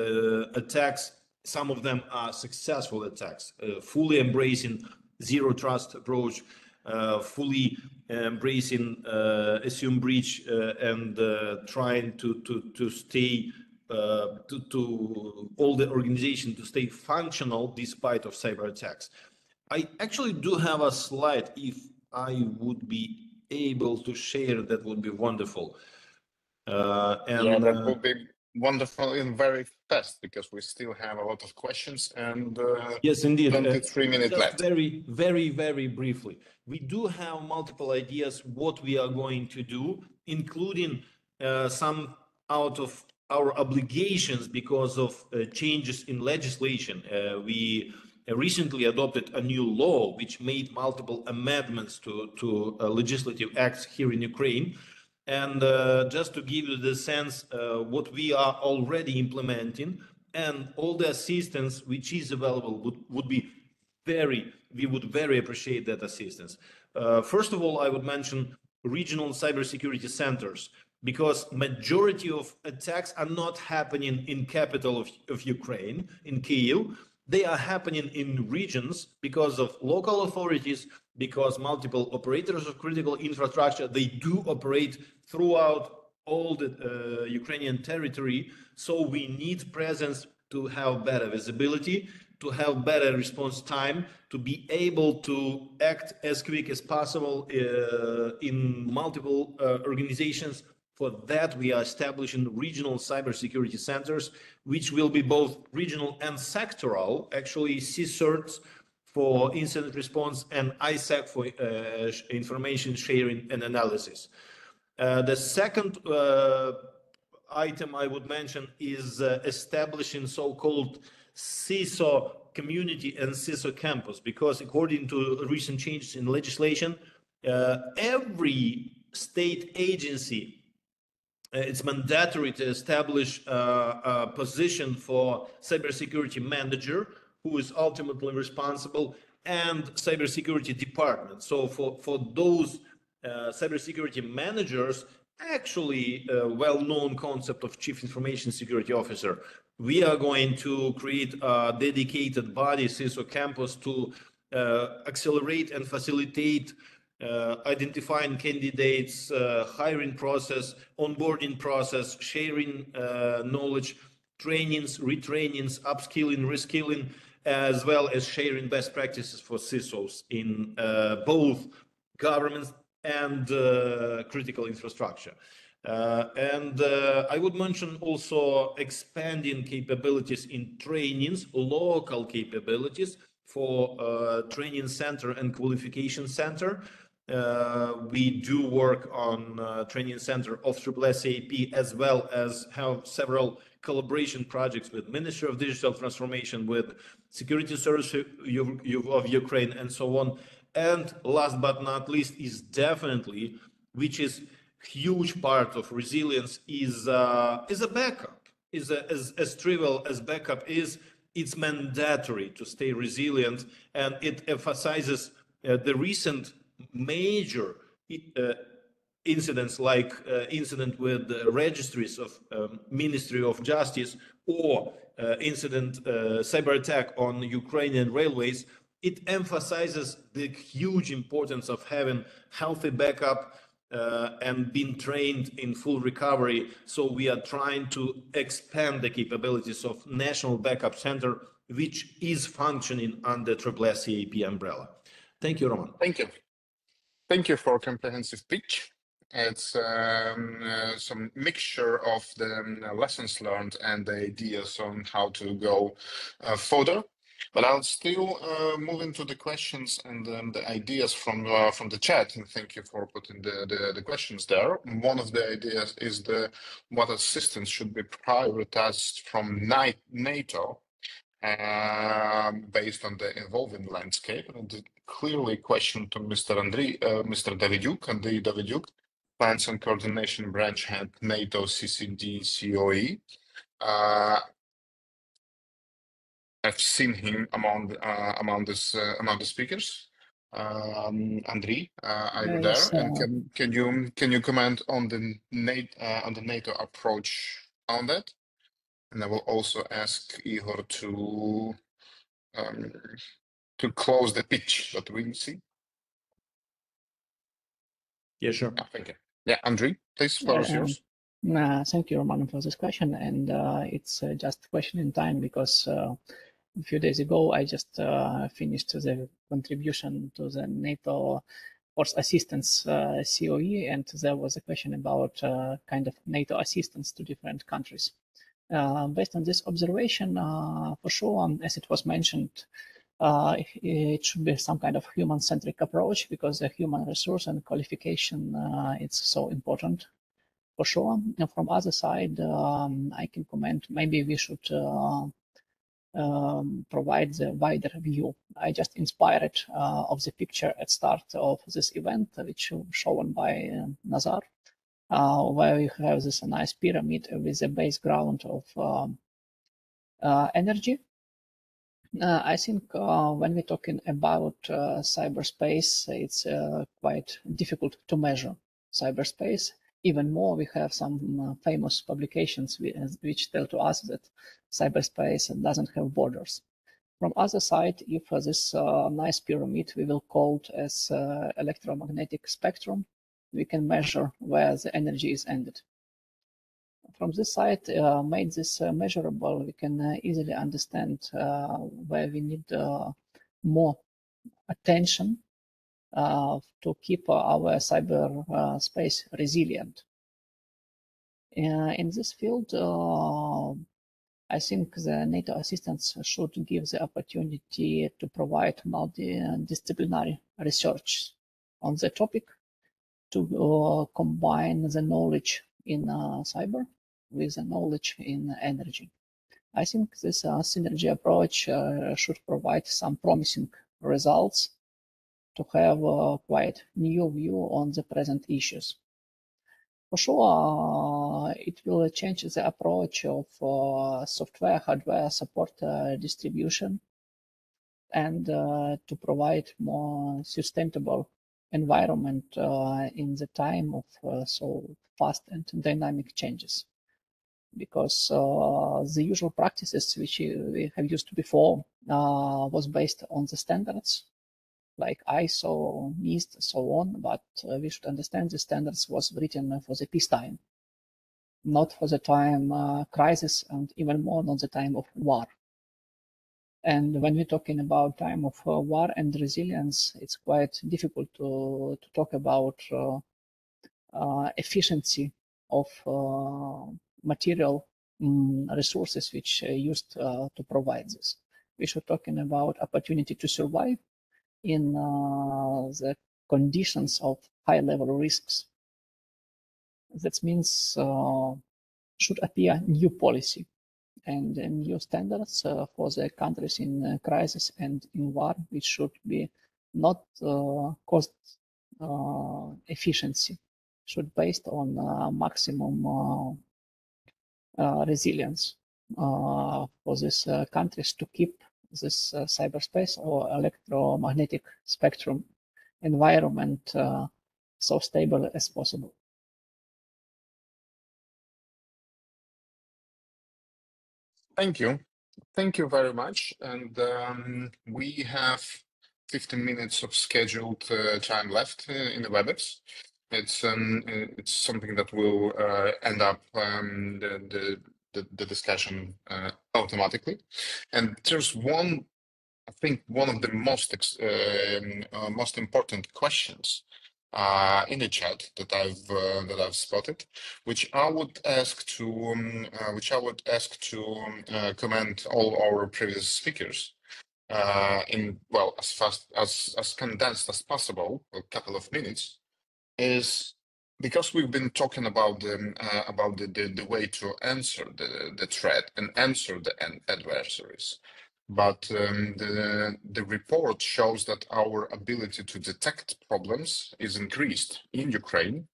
Speaker 7: attacks. Some of them are successful attacks, fully embracing zero trust approach, fully embracing assume breach, and trying to stay to all the organization to stay functional despite of cyber attacks. I actually do have a slide. If I would be able to share, that would be wonderful.
Speaker 2: Yeah, that would be wonderful and very fast, because we still have a lot of questions and
Speaker 7: yes, indeed,
Speaker 2: 23 minutes left.
Speaker 7: Very briefly, we do have multiple ideas what we are going to do, including some out of our obligations because of changes in legislation. We recently adopted a new law which made multiple amendments to legislative acts here in Ukraine. And just to give you the sense, what we are already implementing and all the assistance which is available would be we would very appreciate that assistance. First of all, I would mention regional cybersecurity centers, because majority of attacks are not happening in capital of Ukraine, in Kyiv. They are happening in regions because of local authorities, because multiple operators of critical infrastructure, they do operate throughout all the Ukrainian territory. So we need presence to have better visibility, to have better response time, to be able to act as quick as possible in multiple organizations. For that, we are establishing regional cybersecurity centers, which will be both regional and sectoral, actually CSIRTs for incident response and ISAC for information sharing and analysis. The second item I would mention is establishing so-called CISO community and CISO campus, because according to recent changes in legislation, every state agency, it's mandatory to establish a position for cybersecurity manager, who is ultimately responsible, and cybersecurity department. So for those cybersecurity managers, actually a well-known concept of chief information security officer, we are going to create a dedicated body, CISO campus, to accelerate and facilitate identifying candidates, hiring process, onboarding process, sharing knowledge, trainings, retrainings, upskilling, reskilling, as well as sharing best practices for CISOs in both governments and critical infrastructure. And I would mention also expanding capabilities in trainings, local capabilities for training center and qualification center. We do work on training center of SSAP, as well as have several collaboration projects with Ministry of Digital Transformation, with Security Service of Ukraine, and so on. And last but not least is definitely, which is huge part of resilience, is a backup. Is as trivial as backup is, it's mandatory to stay resilient, and it emphasizes the recent major incidents, like incident with the registries of Ministry of Justice, or incident cyber attack on Ukrainian railways. It emphasizes the huge importance of having healthy backup and being trained in full recovery. So we are trying to expand the capabilities of National Backup Center, which is functioning under SSAP umbrella. Thank you, Roman.
Speaker 2: Thank you. Thank you for a comprehensive pitch. It's some mixture of the lessons learned and the ideas on how to go further. But I'll still move into the questions and the ideas from the chat. And thank you for putting the questions there. One of the ideas is what assistance should be prioritized from NATO based on the evolving landscape. And clearly question to Mr. Davidyuk, Andrei Davidyuk, Plans and Coordination Branch Head, NATO CCD COE. I've seen him among the speakers. Andrei, are you
Speaker 8: Yes,
Speaker 2: there? And can you comment on the NATO approach on that? And I will also ask Igor to close the pitch that we see.
Speaker 7: Yeah, sure.
Speaker 2: Thank you. Yeah, Andrei, please, floor is yours.
Speaker 8: Thank you, Roman, for this question. And it's just a question in time, because a few days ago, I just finished the contribution to the NATO Force Assistance COE, and there was a question about kind of NATO assistance to different countries. Based on this observation, for sure, as it was mentioned, it should be some kind of human-centric approach, because the human resource and qualification it's so important. For sure. From other side, I can comment, maybe we should provide the wider view. I just inspired of the picture at start of this event, which shown by Nazar, where we have this nice pyramid with a background of energy. I think when we're talking about cyberspace, it's quite difficult to measure cyberspace. Even more, we have some famous publications which tell to us that cyberspace doesn't have borders. From other side, if this nice pyramid we will call it as electromagnetic spectrum, we can measure where the energy is ended. From this side, made this measurable, we can easily understand where we need more attention to keep our cyberspace resilient. In this field, I think the NATO assistance should give the opportunity to provide multidisciplinary research on the topic, to combine the knowledge in cyber with the knowledge in energy. I think this synergy approach should provide some promising results to have a quite new view on the present issues. For sure, it will change the approach of software, hardware support distribution, and to provide more sustainable environment in the time of so fast and dynamic changes. Because the usual practices which we have used before was based on the standards like ISO, NIST, so on, but we should understand the standards was written for the peacetime, not for the time crisis, and even more not the time of war. And when we're talking about time of war and resilience, it's quite difficult to talk about efficiency of material resources which used to provide this. We should talking about opportunity to survive in the conditions of high-level risks. That means should appear new policy and new standards for the countries in crisis and in war, which should be not cost efficiency, should based on maximum resilience for these countries to keep this cyberspace or electromagnetic spectrum environment so stable as possible.
Speaker 2: Thank you. Thank you very much. And we have 15 minutes of scheduled time left in the WebEx. It's something that will end up the discussion automatically. And there's one, I think, one of the most important questions in the chat that I've spotted, which I would ask to comment all our previous speakers in, well, as condensed as possible, a couple of minutes, is because we've been talking about the way to answer the threat and answer the adversaries. But the report shows that our ability to detect problems is increased in Ukraine.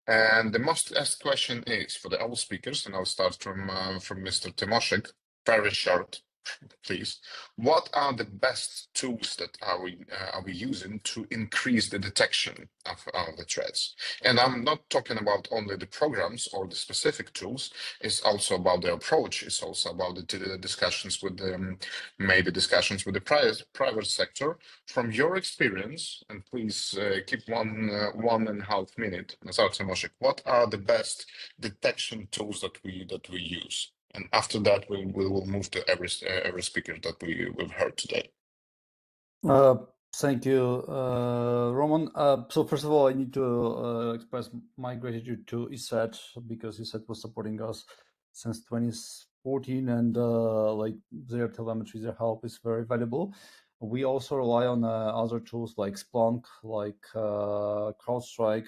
Speaker 2: And the most asked question is for all speakers, and I'll start from Mr. Timoshek, very short, please. What are the best tools that are we using to increase the detection of the threats? And I'm not talking about only the programs or the specific tools. It's also about the approach. It's also about the discussions with maybe discussions with the private sector. From your experience, and please keep 1.5 minutes, Nazar Timoshek, what are the best detection tools that we use? And after that, we will move to every speaker that we've heard today.
Speaker 3: Thank you, Roman. So first of all, I need to express my gratitude to ISET, because ISET was supporting us since 2014, and like their telemetry, their help is very valuable. We also rely on other tools like Splunk, like CrowdStrike,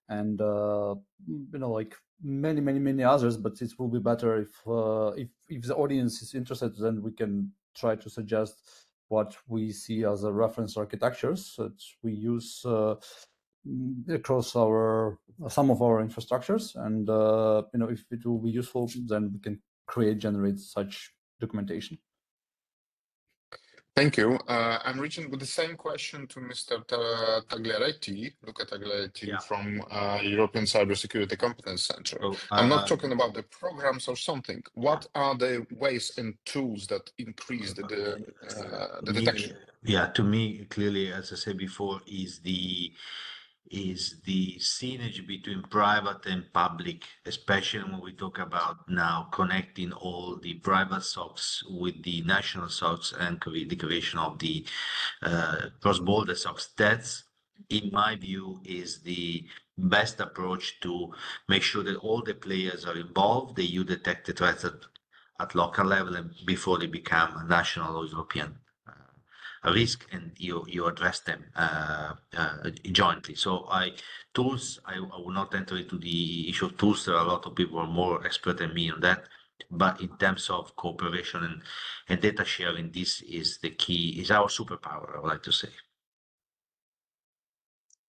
Speaker 3: and like many others, but it will be better if the audience is interested, then we can try to suggest what we see as a reference architectures that we use across some of our infrastructures, and if it will be useful, then we can generate such documentation.
Speaker 2: Thank you. I'm reaching with the same question to Mr. Luca Tagliaretti from European Cybersecurity Competence Center. I'm not talking about the programs or something. What are the ways and tools that increase the detection?
Speaker 5: Yeah, to me, clearly, as I said before, is the synergy between private and public, especially when we talk about now connecting all the private SOCs with the national SOCs and the creation of the cross-border SOCs. That's, in my view, is the best approach to make sure that all the players are involved, that you detect the threats at local level and before they become a national or European risk, and you address them jointly. So tools, I will not enter into the issue of tools. There are a lot of people who are more expert than me on that, but in terms of cooperation and data sharing, this is the key, is our superpower, I would like to say.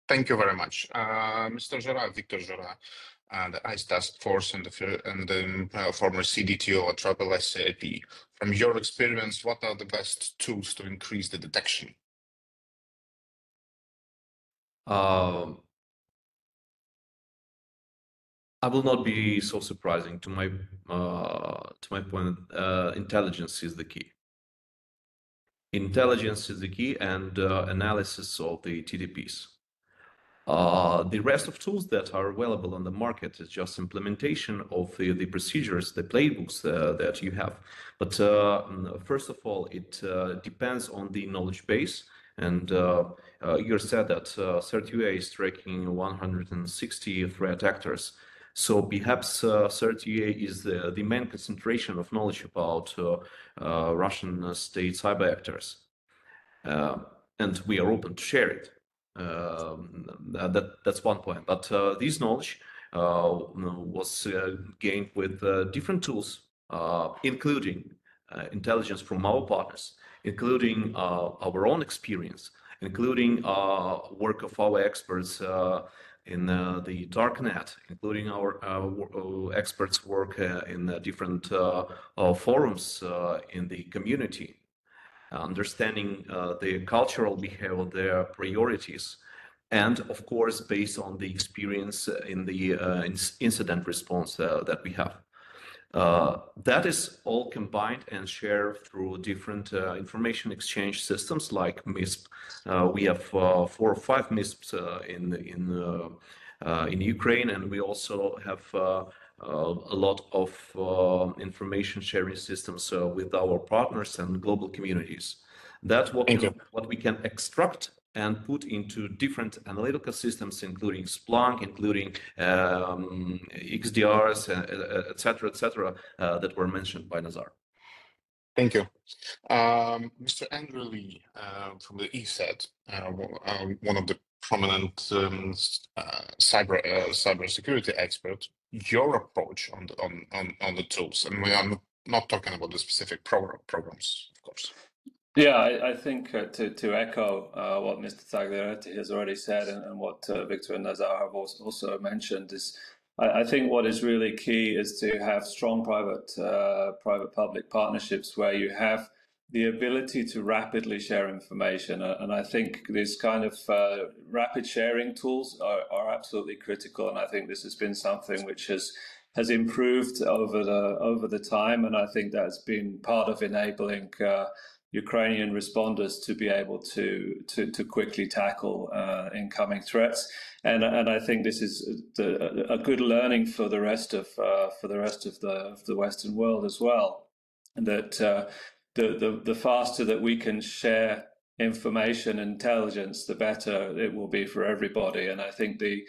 Speaker 2: Thank you very much. Mr. Gerard, Victor Gerard, the ICE Task Force and the former CDTO at SSCIP. From your experience, what are the best tools to increase the detection?
Speaker 4: I will not be so surprising to my point. Intelligence is the key. Intelligence is the key, and analysis of the TDPs. The rest of tools that are available on the market is just implementation of the procedures, the playbooks that you have. But first of all, it depends on the knowledge base. And you said that CERT-UA is tracking 160 threat actors. So perhaps CERT-UA is the main concentration of knowledge about Russian state cyber actors. And we are open to share it. That's one point. But this knowledge was gained with different tools, including intelligence from our partners, including our own experience, including work of our experts in the darknet, including our experts' work in different forums in the community, understanding the cultural behavior, their priorities, and of course, based on the experience in the incident response that we have. That is all combined and shared through different information exchange systems like MISP. We have 4 or 5 MISPs in Ukraine, and we also have a lot of information sharing systems with our partners and global communities. That's what we can extract and put into different analytical systems, including Splunk, including XDRs, etc., that were mentioned by Nazar.
Speaker 2: Thank you. Mr. Andrew Lee from the ESET, one of the prominent cybersecurity experts, your approach on the tools, and we are not talking about the specific programs, of course.
Speaker 6: Yeah, I think to echo what Mr. Tagliaretti has already said and what Victor and Nazar have also mentioned is, I think what is really key is to have strong private-public partnerships where you have the ability to rapidly share information. And I think these kind of rapid sharing tools are absolutely critical. And I think this has been something which has improved over the time. And I think that's been part of enabling Ukrainian responders to be able to quickly tackle incoming threats, and I think this is a good learning for the rest of the Western world as well. That the faster that we can share information and intelligence, the better it will be for everybody. And I think the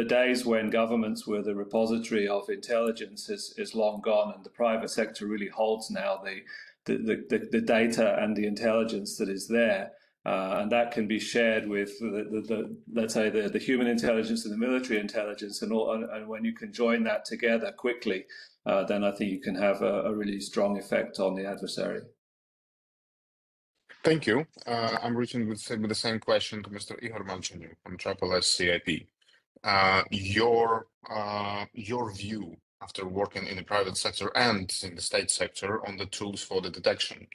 Speaker 6: days when governments were the repository of intelligence is long gone, and the private sector really holds now the data and the intelligence that is there. And that can be shared with let's say the human intelligence and the military intelligence, and when you can join that together quickly, then I think you can have a really strong effect on the adversary.
Speaker 2: Thank you. I'm reaching with the same question to Mr. Igor Malchany from CIP. Your view after working in the private sector and in the state sector on the tools for the detection.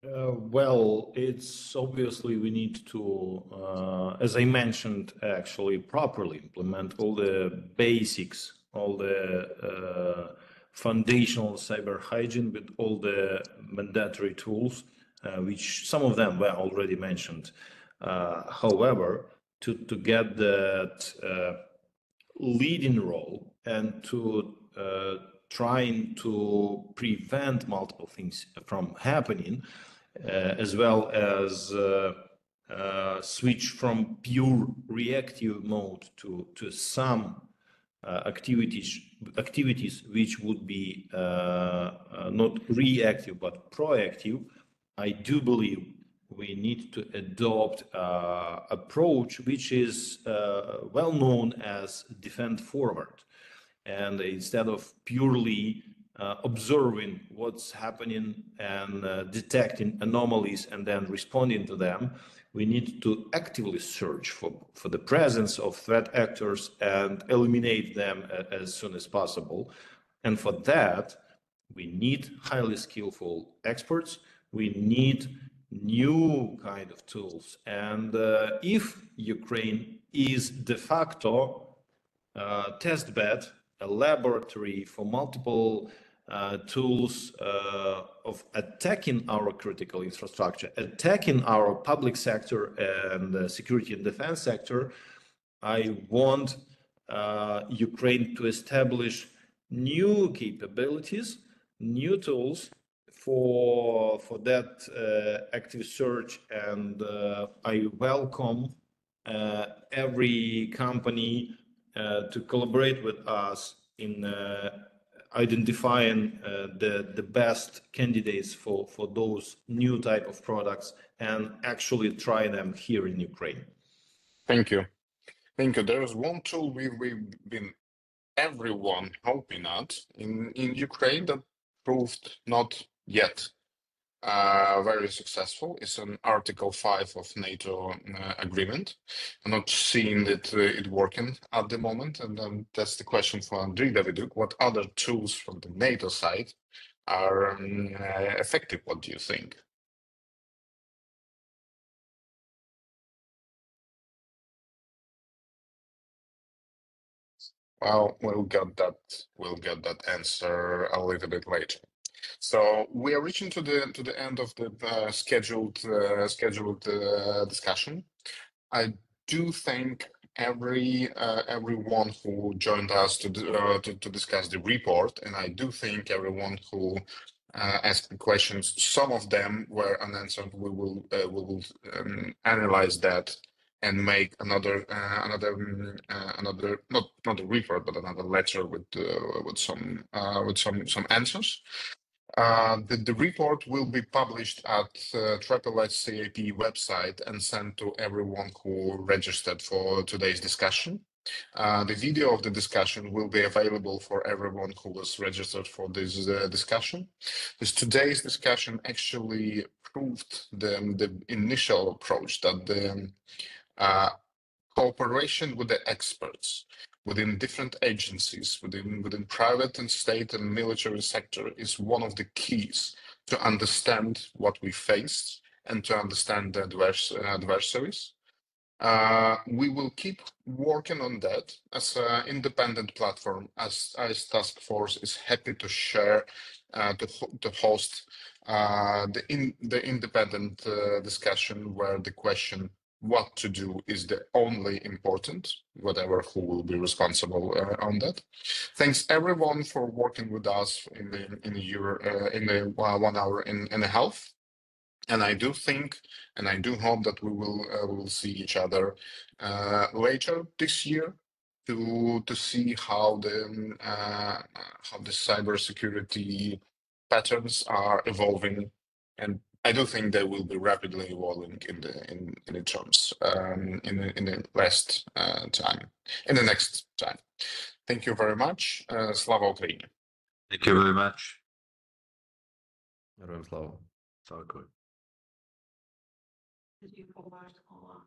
Speaker 7: Well, it's obviously we need to, as I mentioned, actually properly implement all the basics, all the foundational cyber hygiene with all the mandatory tools, which some of them were already mentioned. However, to get that leading role and to trying to prevent multiple things from happening, as well as switch from pure reactive mode to some activities which would be not reactive but proactive, I do believe we need to adopt approach which is well known as defend forward. And instead of purely observing what's happening and detecting anomalies and then responding to them, we need to actively search for the presence of threat actors and eliminate them as soon as possible. And for that, we need highly skillful experts. We need new kind of tools. And if Ukraine is de facto test bed, a laboratory for multiple tools of attacking our critical infrastructure, attacking our public sector and security and defense sector, I want Ukraine to establish new capabilities, new tools for that active search. And I welcome every company to collaborate with us in identifying the best candidates for those new type of products and actually try them here in Ukraine.
Speaker 2: Thank you. Thank you. There is one tool we've been everyone hoping at in Ukraine that proved not yet very successful. It's an Article 5 of NATO agreement. I'm not seeing it working at the moment, and that's the question for Andriy Daviduk. What other tools from the NATO side are effective? What do you think? Well, we'll get that answer a little bit later. So we are reaching to the end of the scheduled discussion. I do thank everyone who joined us to discuss the report, and I do thank everyone who asked questions. Some of them were unanswered. We will analyze that and make another not a report but another letter with some answers. The report will be published at CIP website and sent to everyone who registered for today's discussion. The video of the discussion will be available for everyone who was registered for this discussion. Today's discussion actually proved the initial approach that the cooperation with the experts within different agencies, within private and state and military sector is one of the keys to understand what we faced and to understand the adversaries. We will keep working on that as an independent platform, as Task Force is happy to share, to host the independent discussion where the question what to do is the only important, whatever who will be responsible on that. Thanks everyone for working with us in the 1 hour and a half. And I do think, and I do hope that we will see each other later this year to see how the cybersecurity patterns are evolving and I do think they will be rapidly evolving in the terms in the next time. Thank you very much. Slava Ukraini.
Speaker 5: Thank you very much.
Speaker 4: Героям слава.
Speaker 5: Слава Україні.
Speaker 9: Тоді побачимо.